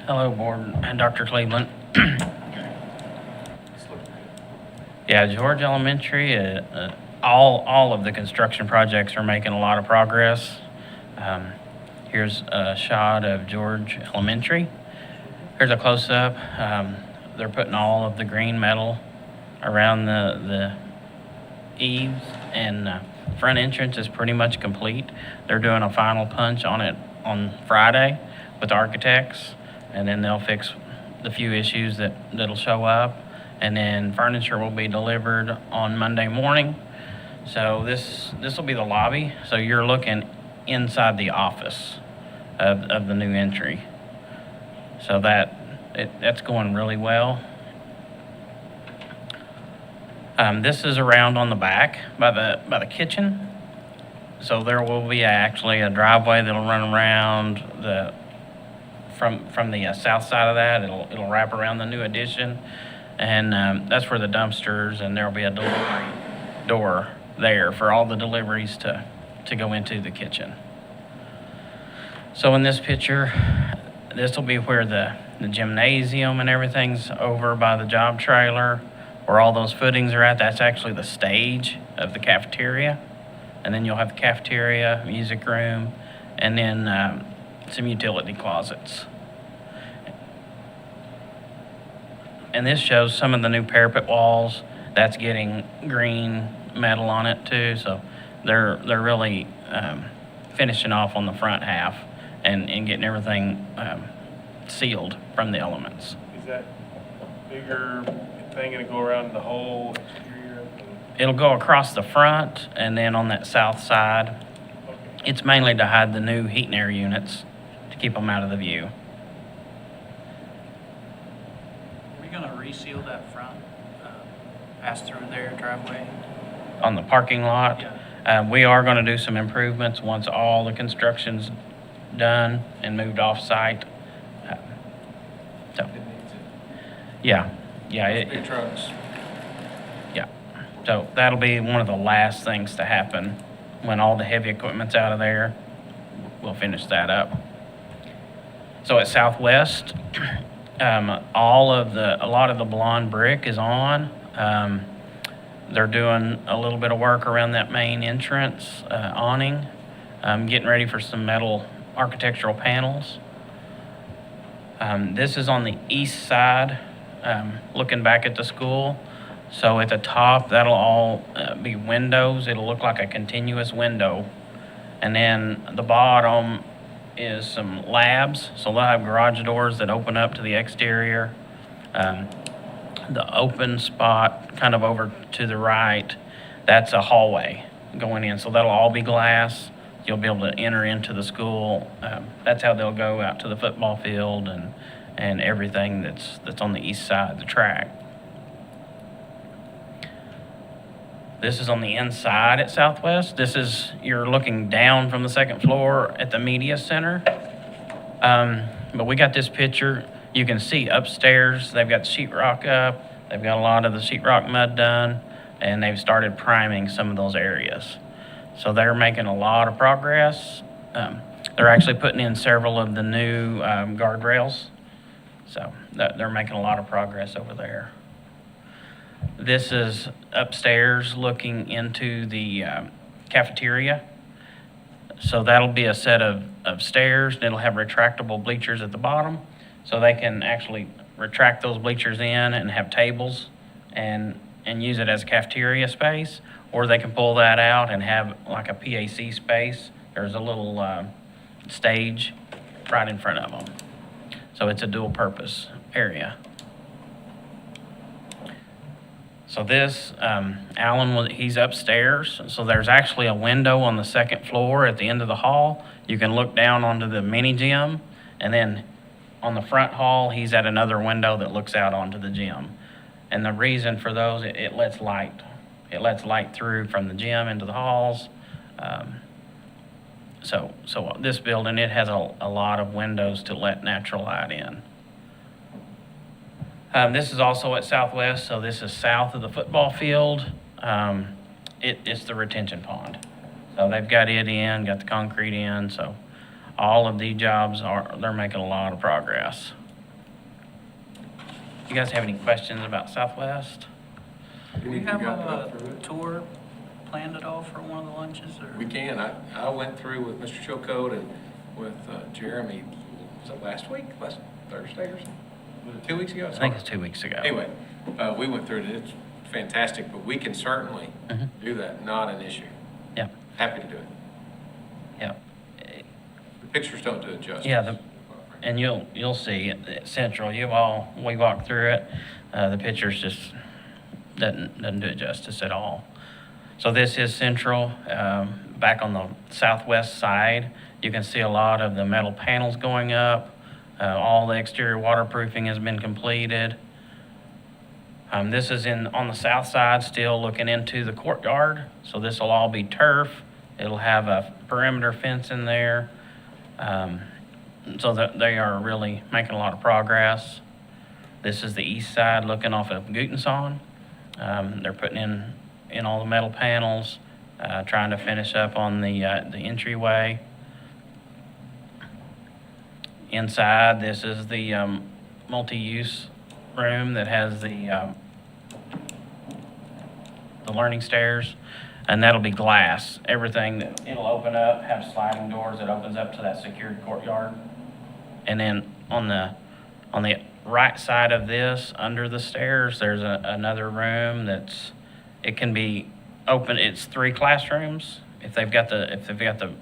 [SPEAKER 4] Hello, Board and Dr. Cleveland. Yeah, George Elementary, all of the construction projects are making a lot of progress. Here's a shot of George Elementary. Here's a close-up. They're putting all of the green metal around the eaves, and front entrance is pretty much complete. They're doing a final punch on it on Friday with architects, and then they'll fix the few issues that'll show up, and then furniture will be delivered on Monday morning. So this will be the lobby. So you're looking inside the office of the new entry. So that's going really well. This is around on the back by the kitchen. So there will be actually a driveway that'll run around from the south side of that. It'll wrap around the new addition, and that's where the dumpsters, and there'll be a delivery door there for all the deliveries to go into the kitchen. So in this picture, this will be where the gymnasium and everything's over by the job trailer, where all those footings are at. That's actually the stage of the cafeteria. And then you'll have the cafeteria, music room, and then some utility closets. And this shows some of the new parapet walls. That's getting green metal on it too. So they're really finishing off on the front half and getting everything sealed from the elements.
[SPEAKER 1] Is that bigger thing gonna go around the whole exterior?
[SPEAKER 4] It'll go across the front, and then on that south side, it's mainly to hide the new heat and air units to keep them out of the view. Are we gonna reseal that front pass through there driveway? On the parking lot? We are gonna do some improvements once all the construction's done and moved off-site. Yeah.
[SPEAKER 1] Big trucks.
[SPEAKER 4] Yeah. So that'll be one of the last things to happen when all the heavy equipment's out of there. We'll finish that up. So at Southwest, a lot of the blonde brick is on. They're doing a little bit of work around that main entrance awning, getting ready for some metal architectural panels. This is on the east side, looking back at the school. So at the top, that'll all be windows. It'll look like a continuous window. And then the bottom is some labs. So they'll have garage doors that open up to the exterior. The open spot kind of over to the right, that's a hallway going in. So that'll all be glass. You'll be able to enter into the school. That's how they'll go out to the football field and everything that's on the east side of the track. This is on the inside at Southwest. You're looking down from the second floor at the media center. But we got this picture. You can see upstairs, they've got sheetrock up. They've got a lot of the sheetrock mud done, and they've started priming some of those areas. So they're making a lot of progress. They're actually putting in several of the new guardrails. So they're making a lot of progress over there. This is upstairs looking into the cafeteria. So that'll be a set of stairs, and it'll have retractable bleachers at the bottom. So they can actually retract those bleachers in and have tables and use it as cafeteria space. Or they can pull that out and have like a PAC space. There's a little stage right in front of them. So it's a dual purpose area. So this, Alan, he's upstairs. So there's actually a window on the second floor at the end of the hall. You can look down onto the mini gym. And then on the front hall, he's at another window that looks out onto the gym. And the reason for those, it lets light. It lets light through from the gym into the halls. So this building, it has a lot of windows to let natural light in. This is also at Southwest, so this is south of the football field. It's the retention pond. So they've got it in, got the concrete in, so all of these jobs they're making a lot of progress. You guys have any questions about Southwest?
[SPEAKER 5] Do
[SPEAKER 4] we have a tour planned at all for one of the lunches? Or?
[SPEAKER 5] We can. I went through with Mr. Chilcote and with Jeremy, was it last week? Last Thursday or something? Was it 2 weeks ago?
[SPEAKER 4] I think it's 2 weeks ago.
[SPEAKER 5] Anyway, we went through it. It's fantastic, but we can certainly do that. Not an issue.
[SPEAKER 4] Yeah.
[SPEAKER 5] Happy to do it.
[SPEAKER 4] Yeah.
[SPEAKER 5] The pictures don't do it justice.
[SPEAKER 4] Yeah, and you'll see at Central. We walked through it. The pictures just doesn't do it justice at all. So this is Central. Back on the southwest side, you can see a lot of the metal panels going up. All the exterior waterproofing has been completed. This is on the south side, still looking into the courtyard. So this will all be turf. It'll have a perimeter fence in there. So that they are really making a lot of progress. This is the east side looking off of Gutenson. They're putting in all the metal panels, trying to finish up on the entryway. Inside, this is the multi-use room that has the learning stairs, and that'll be glass. Everything it'll open up, have sliding doors that opens up to that secured courtyard. And then on the right side of this, under the stairs, there's another room it can be open. It's 3 classrooms if they've got the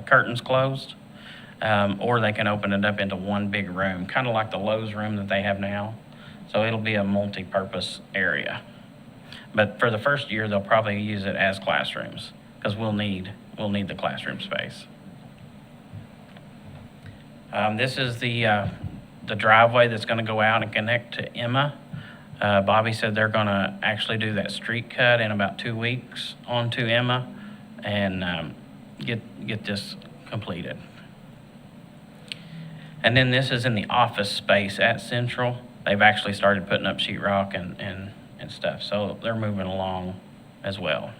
[SPEAKER 4] curtains closed, or they can open it up into one big room, kind of like the Lowe's room that they have now. So it'll be a multi-purpose area. But for the first year, they'll probably use it as classrooms because we'll need the classroom space. This is the driveway that's going to go out and connect to Emma. Bobby said they're going to actually do that street cut in about 2 weeks onto Emma and get this completed. And then this is in the office space at Central. They've actually started putting up sheetrock and stuff, so they're moving along as well.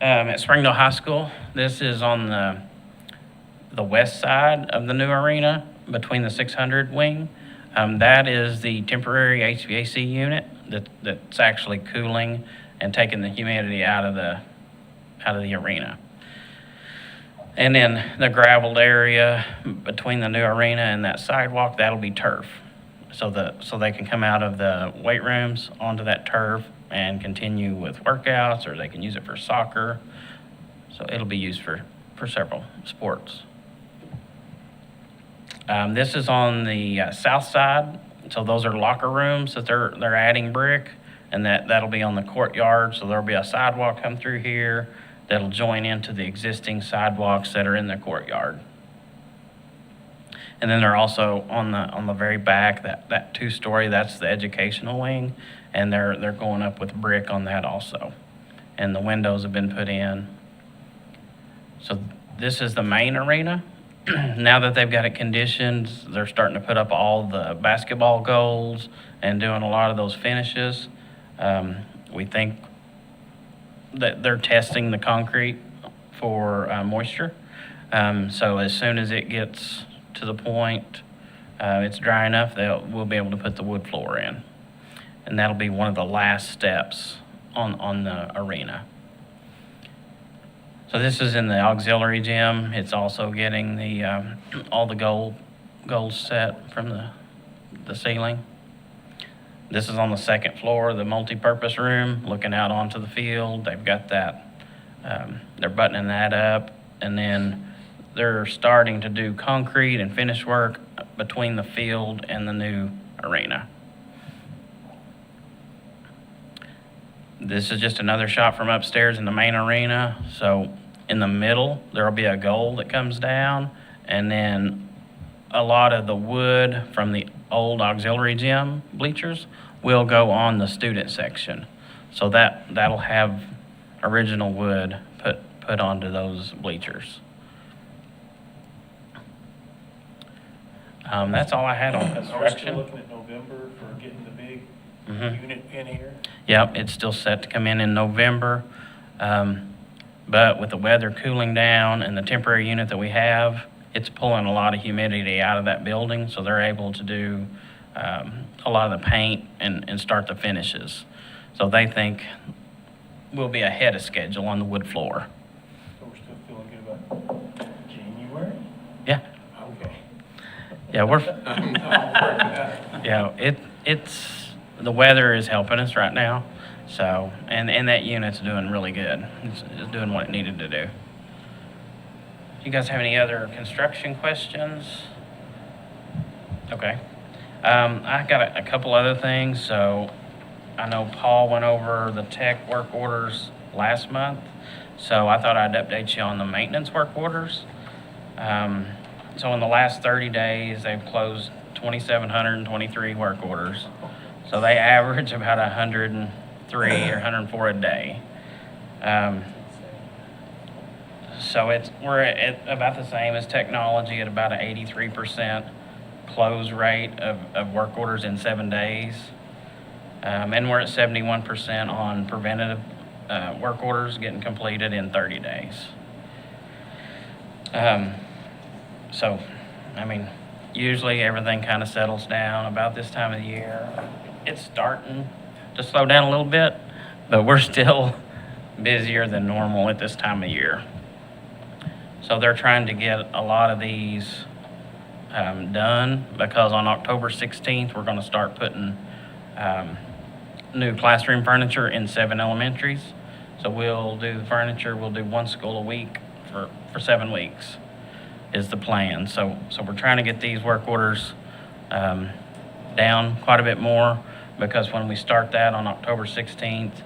[SPEAKER 4] At Springdale High School, this is on the west side of the new arena between the 600 wing. That is the temporary HVAC unit that's actually cooling and taking the humidity out of the arena. And then the graveled area between the new arena and that sidewalk, that'll be turf. So they can come out of the weight rooms onto that turf and continue with workouts, or they can use it for soccer. So it'll be used for several sports. This is on the south side. So those are locker rooms that they're adding brick, and that'll be on the courtyard. So there'll be a sidewalk come through here that'll join into the existing sidewalks that are in the courtyard. And then they're also on the very back, that 2-story, that's the educational wing, and they're going up with brick on that also. And the windows have been put in. So this is the main arena. Now that they've got it conditioned, they're starting to put up all the basketball goals and doing a lot of those finishes. We think that they're testing the concrete for moisture. So as soon as it gets to the point it's dry enough, we'll be able to put the wood floor in. And that'll be one of the last steps on the arena. So this is in the auxiliary gym. It's also getting the, all the gold set from the ceiling. This is on the second floor, the multi-purpose room, looking out onto the field. They've got that, they're buttoning that up, and then they're starting to do concrete and finish work between the field and the new arena. This is just another shot from upstairs in the main arena. So in the middle, there'll be a goal that comes down, and then a lot of the wood from the old auxiliary gym bleachers will go on the student section. So that'll have original wood put onto those bleachers. That's all I had on
[SPEAKER 1] Are we still
[SPEAKER 4] construction.
[SPEAKER 1] looking at November for getting the big unit in here?
[SPEAKER 4] Yep, it's still set to come in November. But with the weather cooling down and the temporary unit that we have, it's pulling a lot of humidity out of that building, so they're able to do a lot of the paint and start the finishes. So they think we'll be ahead of schedule on the wood floor.
[SPEAKER 1] So we're still feeling good about January?
[SPEAKER 4] Yeah.
[SPEAKER 1] Okay.
[SPEAKER 4] Yeah, it's the weather is helping us right now. So, and that unit's doing really good. It's doing what it needed to do. You guys have any other construction questions? Okay. I got a couple other things. So I know Paul went over the tech work orders last month. So I thought I'd update you on the maintenance work orders. So in the last 30 days, they've closed 2,723 work orders. So they average about 103 or 104 a day. So we're at about the same as technology at about an 83% close rate of work orders in 7 days. And we're at 71% on preventative work orders getting completed in 30 days. So, I mean, usually everything kind of settles down about this time of the year. It's starting to slow down a little bit, but we're still busier than normal at this time of year. So they're trying to get a lot of these done because on October 16th, we're going to start putting new classroom furniture in 7 elementaries. So we'll do the furniture, we'll do 1 school a week for 7 weeks is the plan. So we're trying to get these work orders down quite a bit more, because when we start that on October 16th,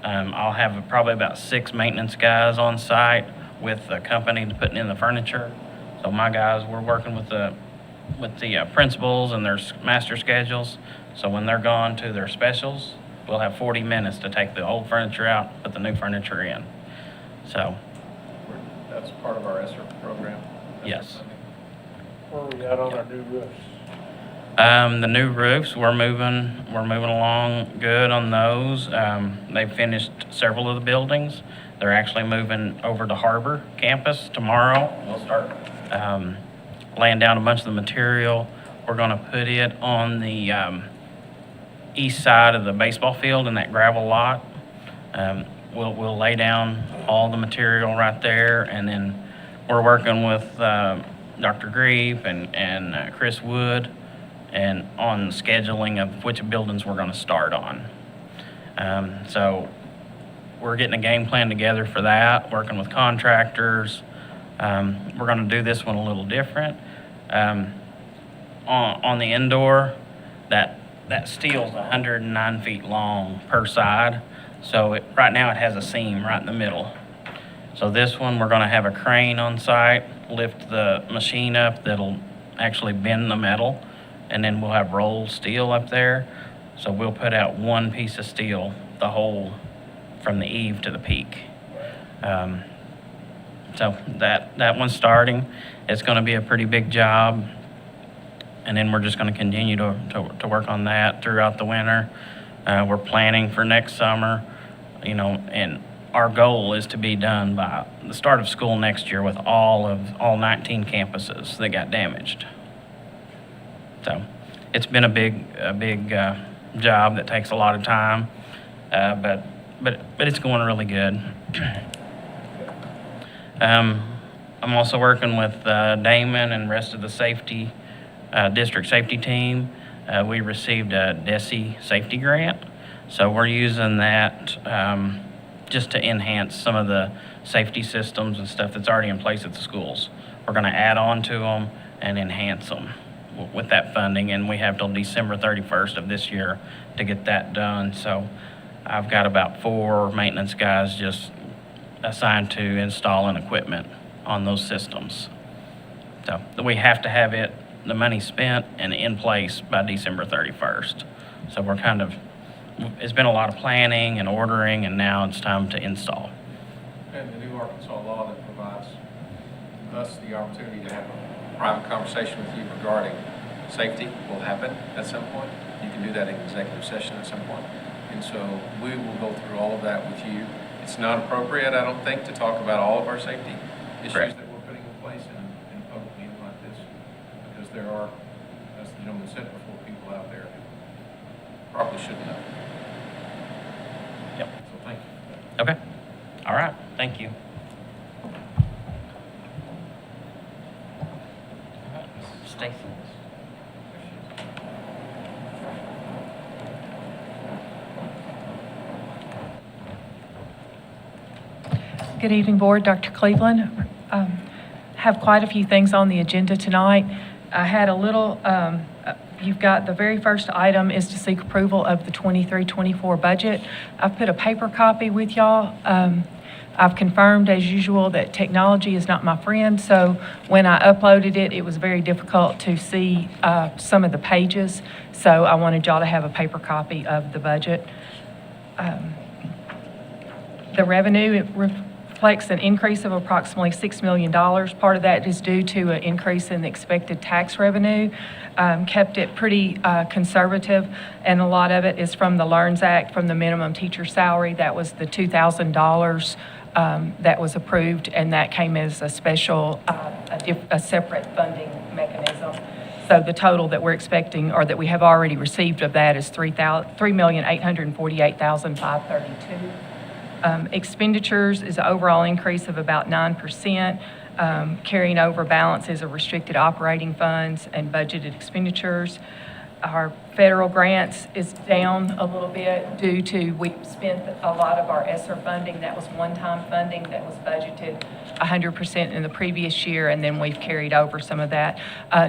[SPEAKER 4] I'll have probably about 6 maintenance guys on site with the company putting in the furniture. So my guys, we're working with the principals and their master schedules. So when they're gone to their specials, we'll have 40 minutes to take the old furniture out, put the new furniture in. So.
[SPEAKER 5] That's part of our ESSER program.
[SPEAKER 4] Yes.
[SPEAKER 1] Where are we at on our new roofs?
[SPEAKER 4] The new roofs, we're moving along good on those. They've finished several of the buildings. They're actually moving over to HAR-BER campus tomorrow. We'll start laying down a bunch of the material. We're going to put it on the east side of the baseball field in that gravel lot. We'll lay down all the material right there, and then we're working with Dr. Grieve and Chris Wood and on scheduling of which buildings we're going to start on. So we're getting a game plan together for that, working with contractors. We're going to do this one a little different. On the indoor, that steel's 109 feet long per side. So right now it has a seam right in the middle. So this one, we're going to have a crane on site, lift the machine up that'll actually bend the metal, and then we'll have rolled steel up there. So we'll put out 1 piece of steel, the whole from the eave to the peak. So that one's starting. It's going to be a pretty big job, and then we're just going to continue to work on that throughout the winter. We're planning for next summer, and our goal is to be done by the start of school next year with all 19 campuses that got damaged. So it's been a big job that takes a lot of time, but it's going really good. I'm also working with Damon and rest of the safety, district safety team. We received a DESI safety grant, so we're using that just to enhance some of the safety systems and stuff that's already in place at the schools. We're going to add on to them and enhance them with that funding, and we have till December 31st of this year to get that done. So I've got about 4 maintenance guys just assigned to installing equipment on those systems. So we have to have the money spent and in place by December 31st. So we're it's been a lot of planning and ordering, and now it's time to install.
[SPEAKER 5] And the new Arkansas law that provides us the opportunity to have a private conversation with you regarding safety will happen at some point. You can do that in executive session at some point. And so we will go through all of that with you. It's not appropriate, I don't think, to talk about all of our safety issues that we're putting in place in a public meeting like this, because there are, as the gentleman said before, people out there who probably shouldn't know.
[SPEAKER 4] Yep.
[SPEAKER 5] So thank you.
[SPEAKER 4] Okay. All right. Thank you. Stacy.
[SPEAKER 19] Good evening, Board. Dr. Cleveland. Have quite a few things on the agenda tonight. I had a little, you've got the very first item is to seek approval of the 23-24 budget. I've put a paper copy with y'all. I've confirmed, as usual, that technology is not my friend, so when I uploaded it, it was very difficult to see some of the pages, so I wanted y'all to have a paper copy of the budget. The revenue reflects an increase of approximately $6 million. Part of that is due to an increase in the expected tax revenue. Kept it pretty conservative, and a lot of it is from the LEARNS Act, from the minimum teacher salary. That was the $2,000 that was approved, and that came as a special, a separate funding mechanism. So the total that we're expecting, or that we have already received of that, is $3,848,532. Expenditures is an overall increase of about 9%. Carrying over balance is a restricted operating funds and budgeted expenditures. Our federal grants is down a little bit due to we spent a lot of our ESSER funding. That was one-time funding that was budgeted 100% in the previous year, and then we've carried over some of that.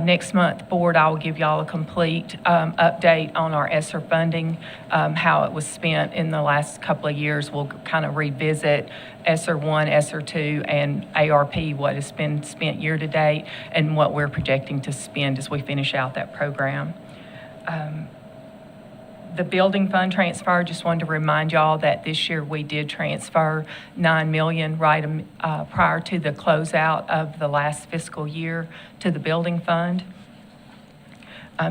[SPEAKER 19] Next month, Board, I will give y'all a complete update on our ESSER funding, how it was spent in the last couple of years. We'll kind of revisit ESSER 1, ESSER 2, and ARP, what has been spent year to date, and what we're projecting to spend as we finish out that program. The building fund transfer, just wanted to remind y'all that this year we did transfer $9 million right prior to the closeout of the last fiscal year to the building fund.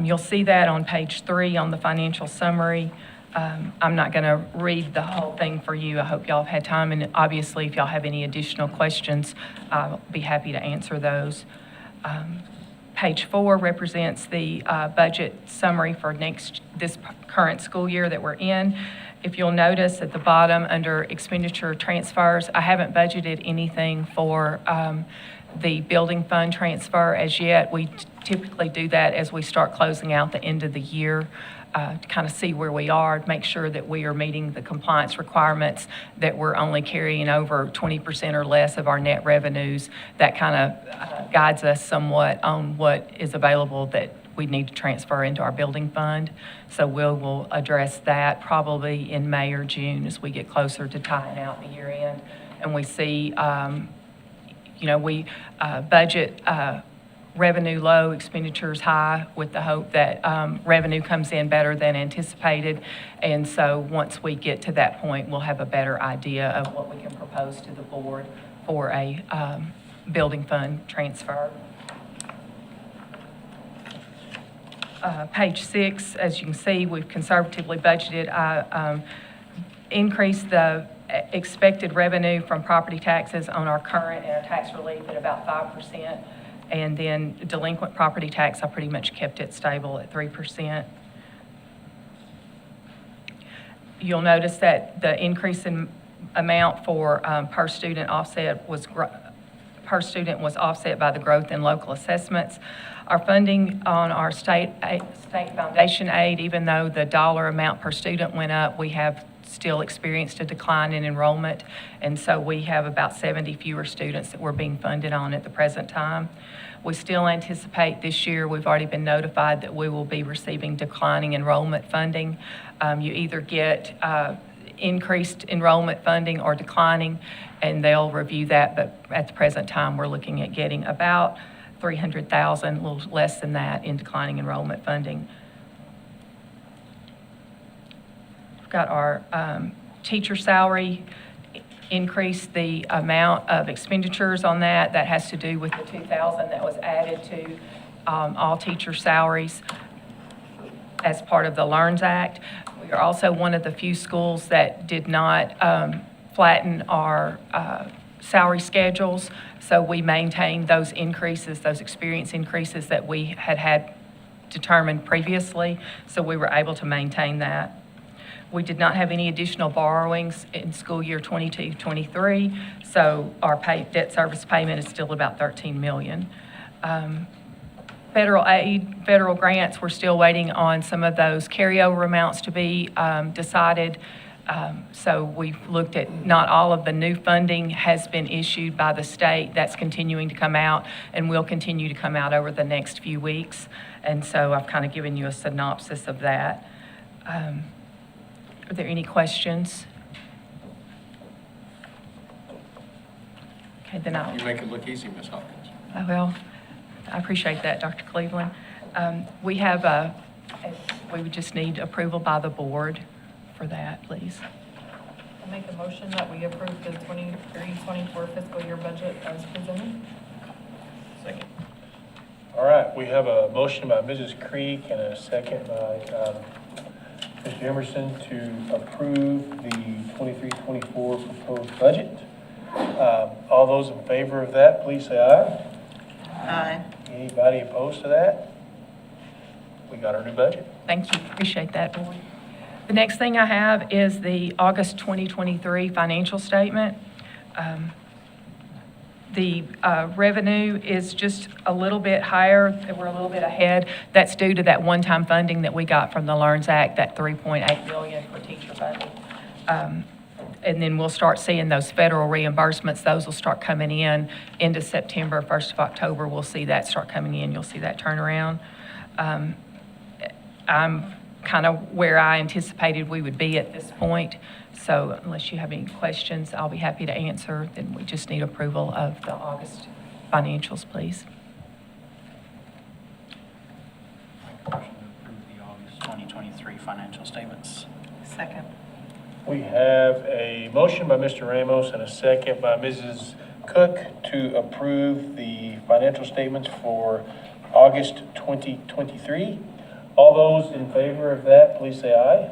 [SPEAKER 19] You'll see that on page 3 on the financial summary. I'm not going to read the whole thing for you. I hope y'all have had time, and obviously if y'all have any additional questions, I'll be happy to answer those. Page 4 represents the budget summary for this current school year that we're in. If you'll notice at the bottom under expenditure transfers, I haven't budgeted anything for the building fund transfer as yet. We typically do that as we start closing out the end of the year. To kind of see where we are, make sure that we are meeting the compliance requirements, that we're only carrying over 20% or less of our net revenues. That kind of guides us somewhat on what is available that we need to transfer into our building fund. So we'll address that probably in May or June as we get closer to tying out the year end. And we see, we budget revenue low, expenditures high, with the hope that revenue comes in better than anticipated. And so once we get to that point, we'll have a better idea of what we can propose to the board for a building fund transfer. Page 6, as you can see, we've conservatively budgeted. I increased the expected revenue from property taxes on our current and our tax relief at about 5%. And then delinquent property tax, I pretty much kept it stable at 3%. You'll notice that the increase in amount for per student offset was per student was offset by the growth in local assessments. Our funding on our state foundation aid, even though the dollar amount per student went up, we have still experienced a decline in enrollment, and so we have about 70 fewer students that we're being funded on at the present time. We still anticipate this year, we've already been notified that we will be receiving declining enrollment funding. You either get increased enrollment funding or declining, and they'll review that, but at the present time, we're looking at getting about $300,000, a little less than that, in declining enrollment funding. We've got our teacher salary increase, the amount of expenditures on that. That has to do with the $2,000 that was added to all teacher salaries as part of the LEARNS Act. We are also one of the few schools that did not flatten our salary schedules, so we maintained those increases, those experience increases that we had determined previously, so we were able to maintain that. We did not have any additional borrowings in school year 22-23, so our debt service payment is still about $13 million. Federal aid, federal grants, we're still waiting on some of those carryover amounts to be decided. So we've looked at, not all of the new funding has been issued by the state. That's continuing to come out and will continue to come out over the next few weeks. And so I've kind of given you a synopsis of that. Are there any questions? Okay, then I'll...
[SPEAKER 5] You make it look easy, Ms. Hopkins.
[SPEAKER 19] Well, I appreciate that, Dr. Cleveland. We would just need approval by the board for that, please.
[SPEAKER 10] I make a motion that we approve the 23-24 fiscal year budget as presented.
[SPEAKER 16] Second.
[SPEAKER 1] All right, we have a motion by Mrs. Creek and a second by Mr. Emerson to approve the 23-24 proposed budget. All those in favor of that, please say aye.
[SPEAKER 7] Aye.
[SPEAKER 1] Anybody opposed to that? We got our new budget.
[SPEAKER 19] Thank you, appreciate that, board. The next thing I have is the August 2023 financial statement. The revenue is just a little bit higher, we're a little bit ahead. That's due to that one-time funding that we got from the LEARNS Act, that $3.8 million for teacher funding. And then we'll start seeing those federal reimbursements. Those will start coming in into September, 1st of October. We'll see that start coming in. You'll see that turnaround. I'm kind of where I anticipated we would be at this point. So unless you have any questions, I'll be happy to answer. Then we just need approval of the August financials, please.
[SPEAKER 4] Motion to approve the August 2023 financial statements.
[SPEAKER 7] Second.
[SPEAKER 1] We have a motion by Mr. Ramos and a second by Mrs. Cook to approve the financial statements for August 2023. All those in favor of that, please say aye.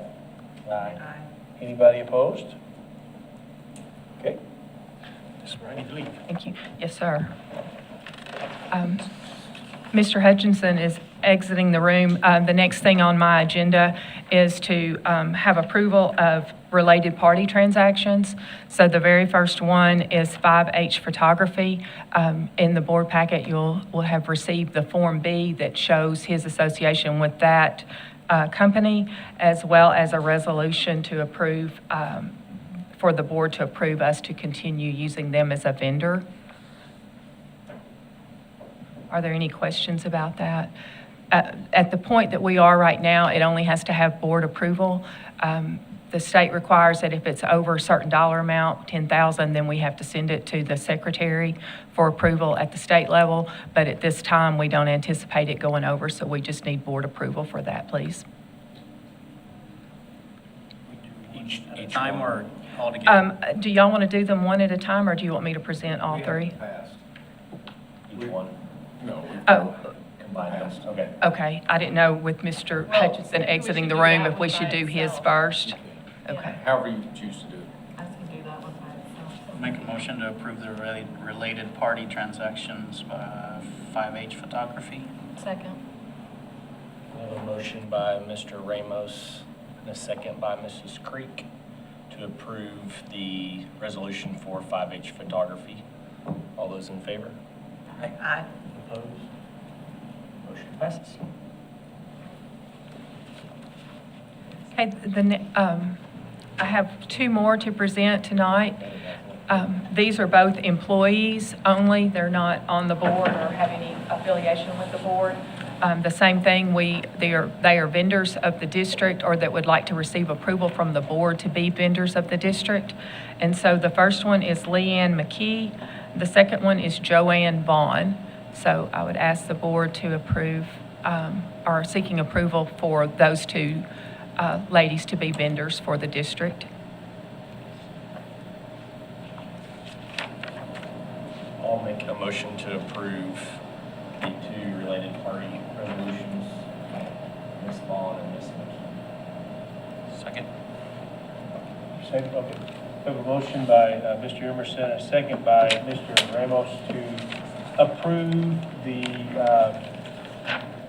[SPEAKER 4] Aye.
[SPEAKER 1] Anybody opposed? Okay. Ms. Bryant, leave.
[SPEAKER 19] Thank you. Yes, sir. Mr. Hutchinson is exiting the room. The next thing on my agenda is to have approval of related party transactions. So the very first one is 5H Photography. In the board packet, will have received the Form B that shows his association with that company, as well as a resolution to approve, for the board to approve us to continue using them as a vendor. Are there any questions about that? At the point that we are right now, it only has to have board approval. The state requires that if it's over a certain dollar amount, 10,000, then we have to send it to the secretary for approval at the state level. But at this time, we don't anticipate it going over, so we just need board approval for that, please.
[SPEAKER 4] Each time or all together?
[SPEAKER 19] Do y'all want to do them one at a time, or do you want me to present all three?
[SPEAKER 16] Each one?
[SPEAKER 5] No.
[SPEAKER 19] Oh,
[SPEAKER 16] Combine those, okay.
[SPEAKER 19] okay. I didn't know with Mr. Hutchinson exiting the room if we should do his first. Okay.
[SPEAKER 5] However you choose to do it.
[SPEAKER 10] I can do that one by itself.
[SPEAKER 4] Make a motion to approve the related party transactions by 5H Photography.
[SPEAKER 10] Second.
[SPEAKER 18] We have a motion by Mr. Ramos and a second by Mrs. Creek to approve the resolution for 5H Photography. All those in favor?
[SPEAKER 7] Aye.
[SPEAKER 18] Opposed? Motion passes.
[SPEAKER 19] Okay, I have two more to present tonight. These are both employees only. They're not on the board or have any affiliation with the board. The same thing, they are vendors of the district or that would like to receive approval from the board to be vendors of the district. And so the first one is Leanne McKee. The second one is Joanne Vaughn. So I would ask the board to approve, or seeking approval for those two ladies to be vendors for the district.
[SPEAKER 18] I'll make a motion to approve the two related party resolutions, Ms. Vaughn and Ms. McKee. Second?
[SPEAKER 1] Second, okay. We have a motion by Mr. Emerson, and a second by Mr. Ramos to approve the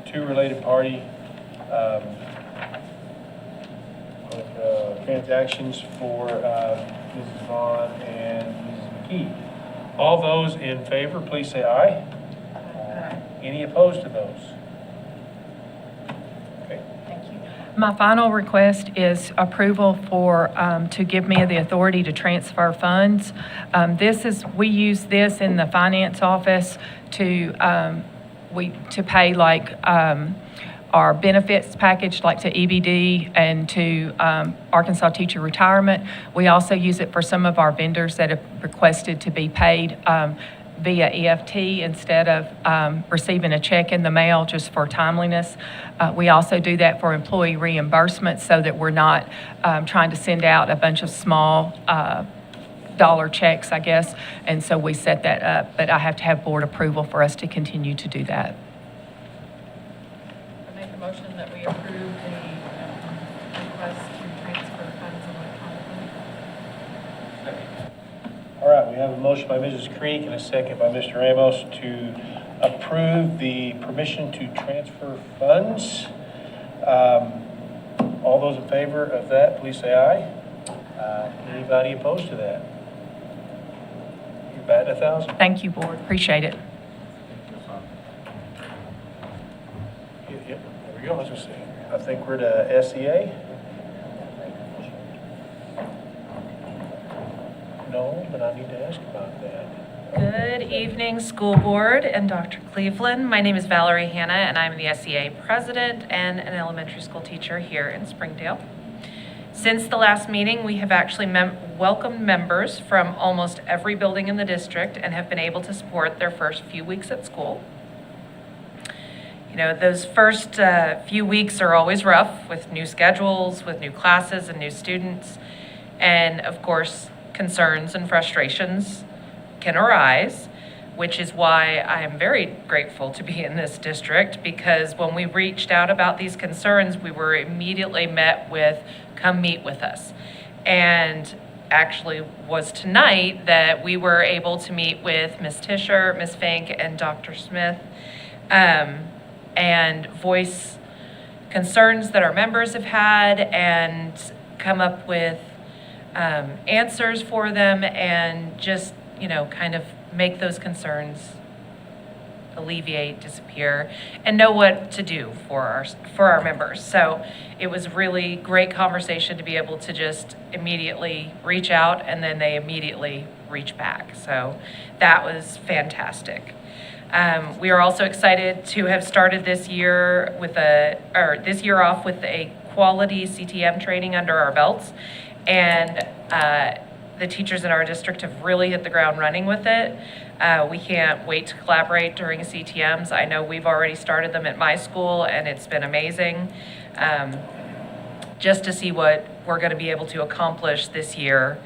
[SPEAKER 1] two related party transactions for Mrs. Vaughn and Mrs. McKee. All those in favor, please say aye. Any opposed to those? Okay.
[SPEAKER 19] Thank you. My final request is approval for, to give me the authority to transfer funds. We use this in the finance office to pay like, our benefits package, like to EBD and to Arkansas Teacher Retirement. We also use it for some of our vendors that have requested to be paid via EFT instead of receiving a check in the mail just for timeliness. We also do that for employee reimbursement so that we're not trying to send out a bunch of small dollar checks, I guess. And so we set that up, but I have to have board approval for us to continue to do that.
[SPEAKER 10] I make a motion that we approve the request to transfer funds electronically.
[SPEAKER 1] All right, we have a motion by Mrs. Creek and a second by Mr. Ramos to approve the permission to transfer funds. All those in favor of that, please say aye. Anybody opposed to that? You're batting 1,000.
[SPEAKER 19] Thank you, board. Appreciate it.
[SPEAKER 1] Yep, there we go. Let's just see. I think we're to SEA. No, but I need to ask about that.
[SPEAKER 21] Good evening, school board and Dr. Cleveland. My name is Valerie Hanna, and I'm the SEA president and an elementary school teacher here in Springdale. Since the last meeting, we have actually welcomed members from almost every building in the district and have been able to support their first few weeks at school. You know, those first few weeks are always rough with new schedules, with new classes and new students, and of course, concerns and frustrations can arise, which is why I am very grateful to be in this district, because when we reached out about these concerns, we were immediately met with, come meet with us. And actually was tonight that we were able to meet with Ms. Tischer, Ms. Fink, and Dr. Smith, and voice concerns that our members have had and come up with answers for them and just, you know, kind of make those concerns alleviate, disappear, and know what to do for our members. So it was really great conversation to be able to just immediately reach out, and then they immediately reach back. So that was fantastic. We are also excited to have started this year off with a quality CTM training under our belts, and the teachers in our district have really hit the ground running with it. We can't wait to collaborate during CTMs. I know we've already started them at my school, and it's been amazing just to see what we're going to be able to accomplish this year.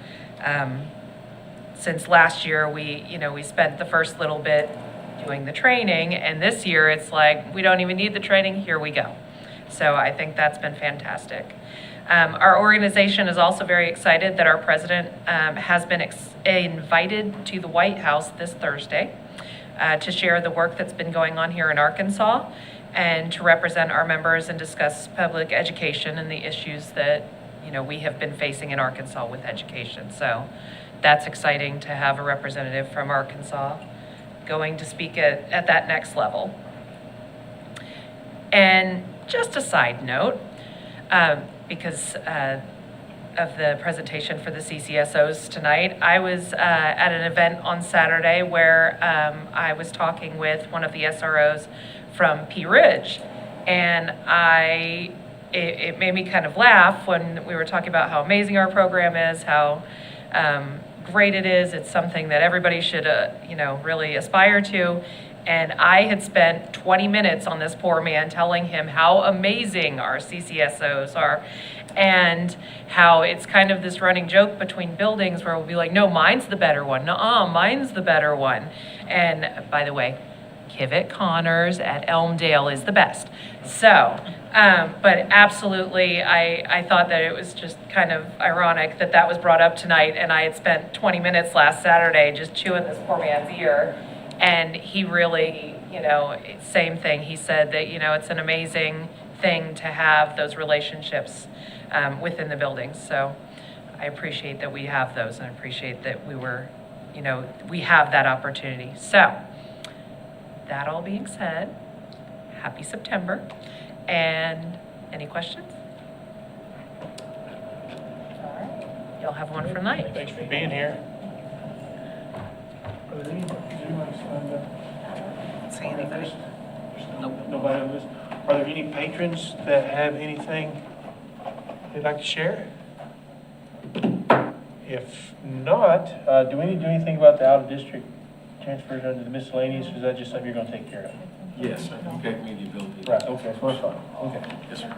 [SPEAKER 21] Since last year, we spent the first little bit doing the training, and this year it's like, we don't even need the training, here we go. So I think that's been fantastic. Our organization is also very excited that our president has been invited to the White House this Thursday to share the work that's been going on here in Arkansas and to represent our members and discuss public education and the issues that, you know, we have been facing in Arkansas with education. So that's exciting to have a representative from Arkansas going to speak at that next level. And just a side note, because of the presentation for the CCSOs tonight, I was at an event on Saturday where I was talking with one of the SROs from Pea Ridge, and it made me kind of laugh when we were talking about how amazing our program is, how great it is. It's something that everybody should, really aspire to. And I had spent 20 minutes on this poor man telling him how amazing our CCSOs are, and how it's kind of this running joke between buildings where we'll be like, no, mine's the better one. Nuh-uh, mine's the better one. And by the way, Kivett Connors at Elmdale is the best. So, but absolutely, I thought that it was just kind of ironic that that was brought up tonight, and I had spent 20 minutes last Saturday just chewing this poor man's ear. And he really, same thing. He said that, it's an amazing thing to have those relationships within the buildings. So I appreciate that we have those, and I appreciate that we have that opportunity. So that all being said, happy September. And any questions? All right. You'll have one for tonight.
[SPEAKER 1] Thanks for being here. Are there any, is anybody signed up?
[SPEAKER 7] See anybody?
[SPEAKER 1] Nobody on this? Are there any patrons that have anything they'd like to share? If not, do we need to do anything about the out-of-district transfers under the miscellaneous, or is that just something you're gonna take care of?
[SPEAKER 5] Yes, you gave me the ability.
[SPEAKER 1] Right, okay, so that's fine, okay.
[SPEAKER 5] Yes, sir.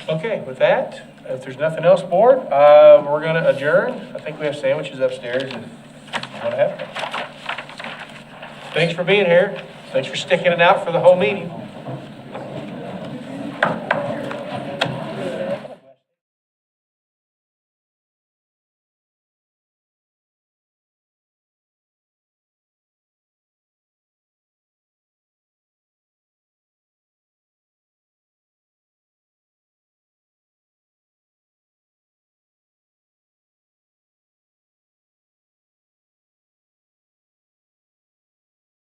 [SPEAKER 1] Okay, with that, if there's nothing else, board, we're gonna adjourn. I think we have sandwiches upstairs if you wanna have them. Thanks for being here. Thanks for sticking it out for the whole meeting.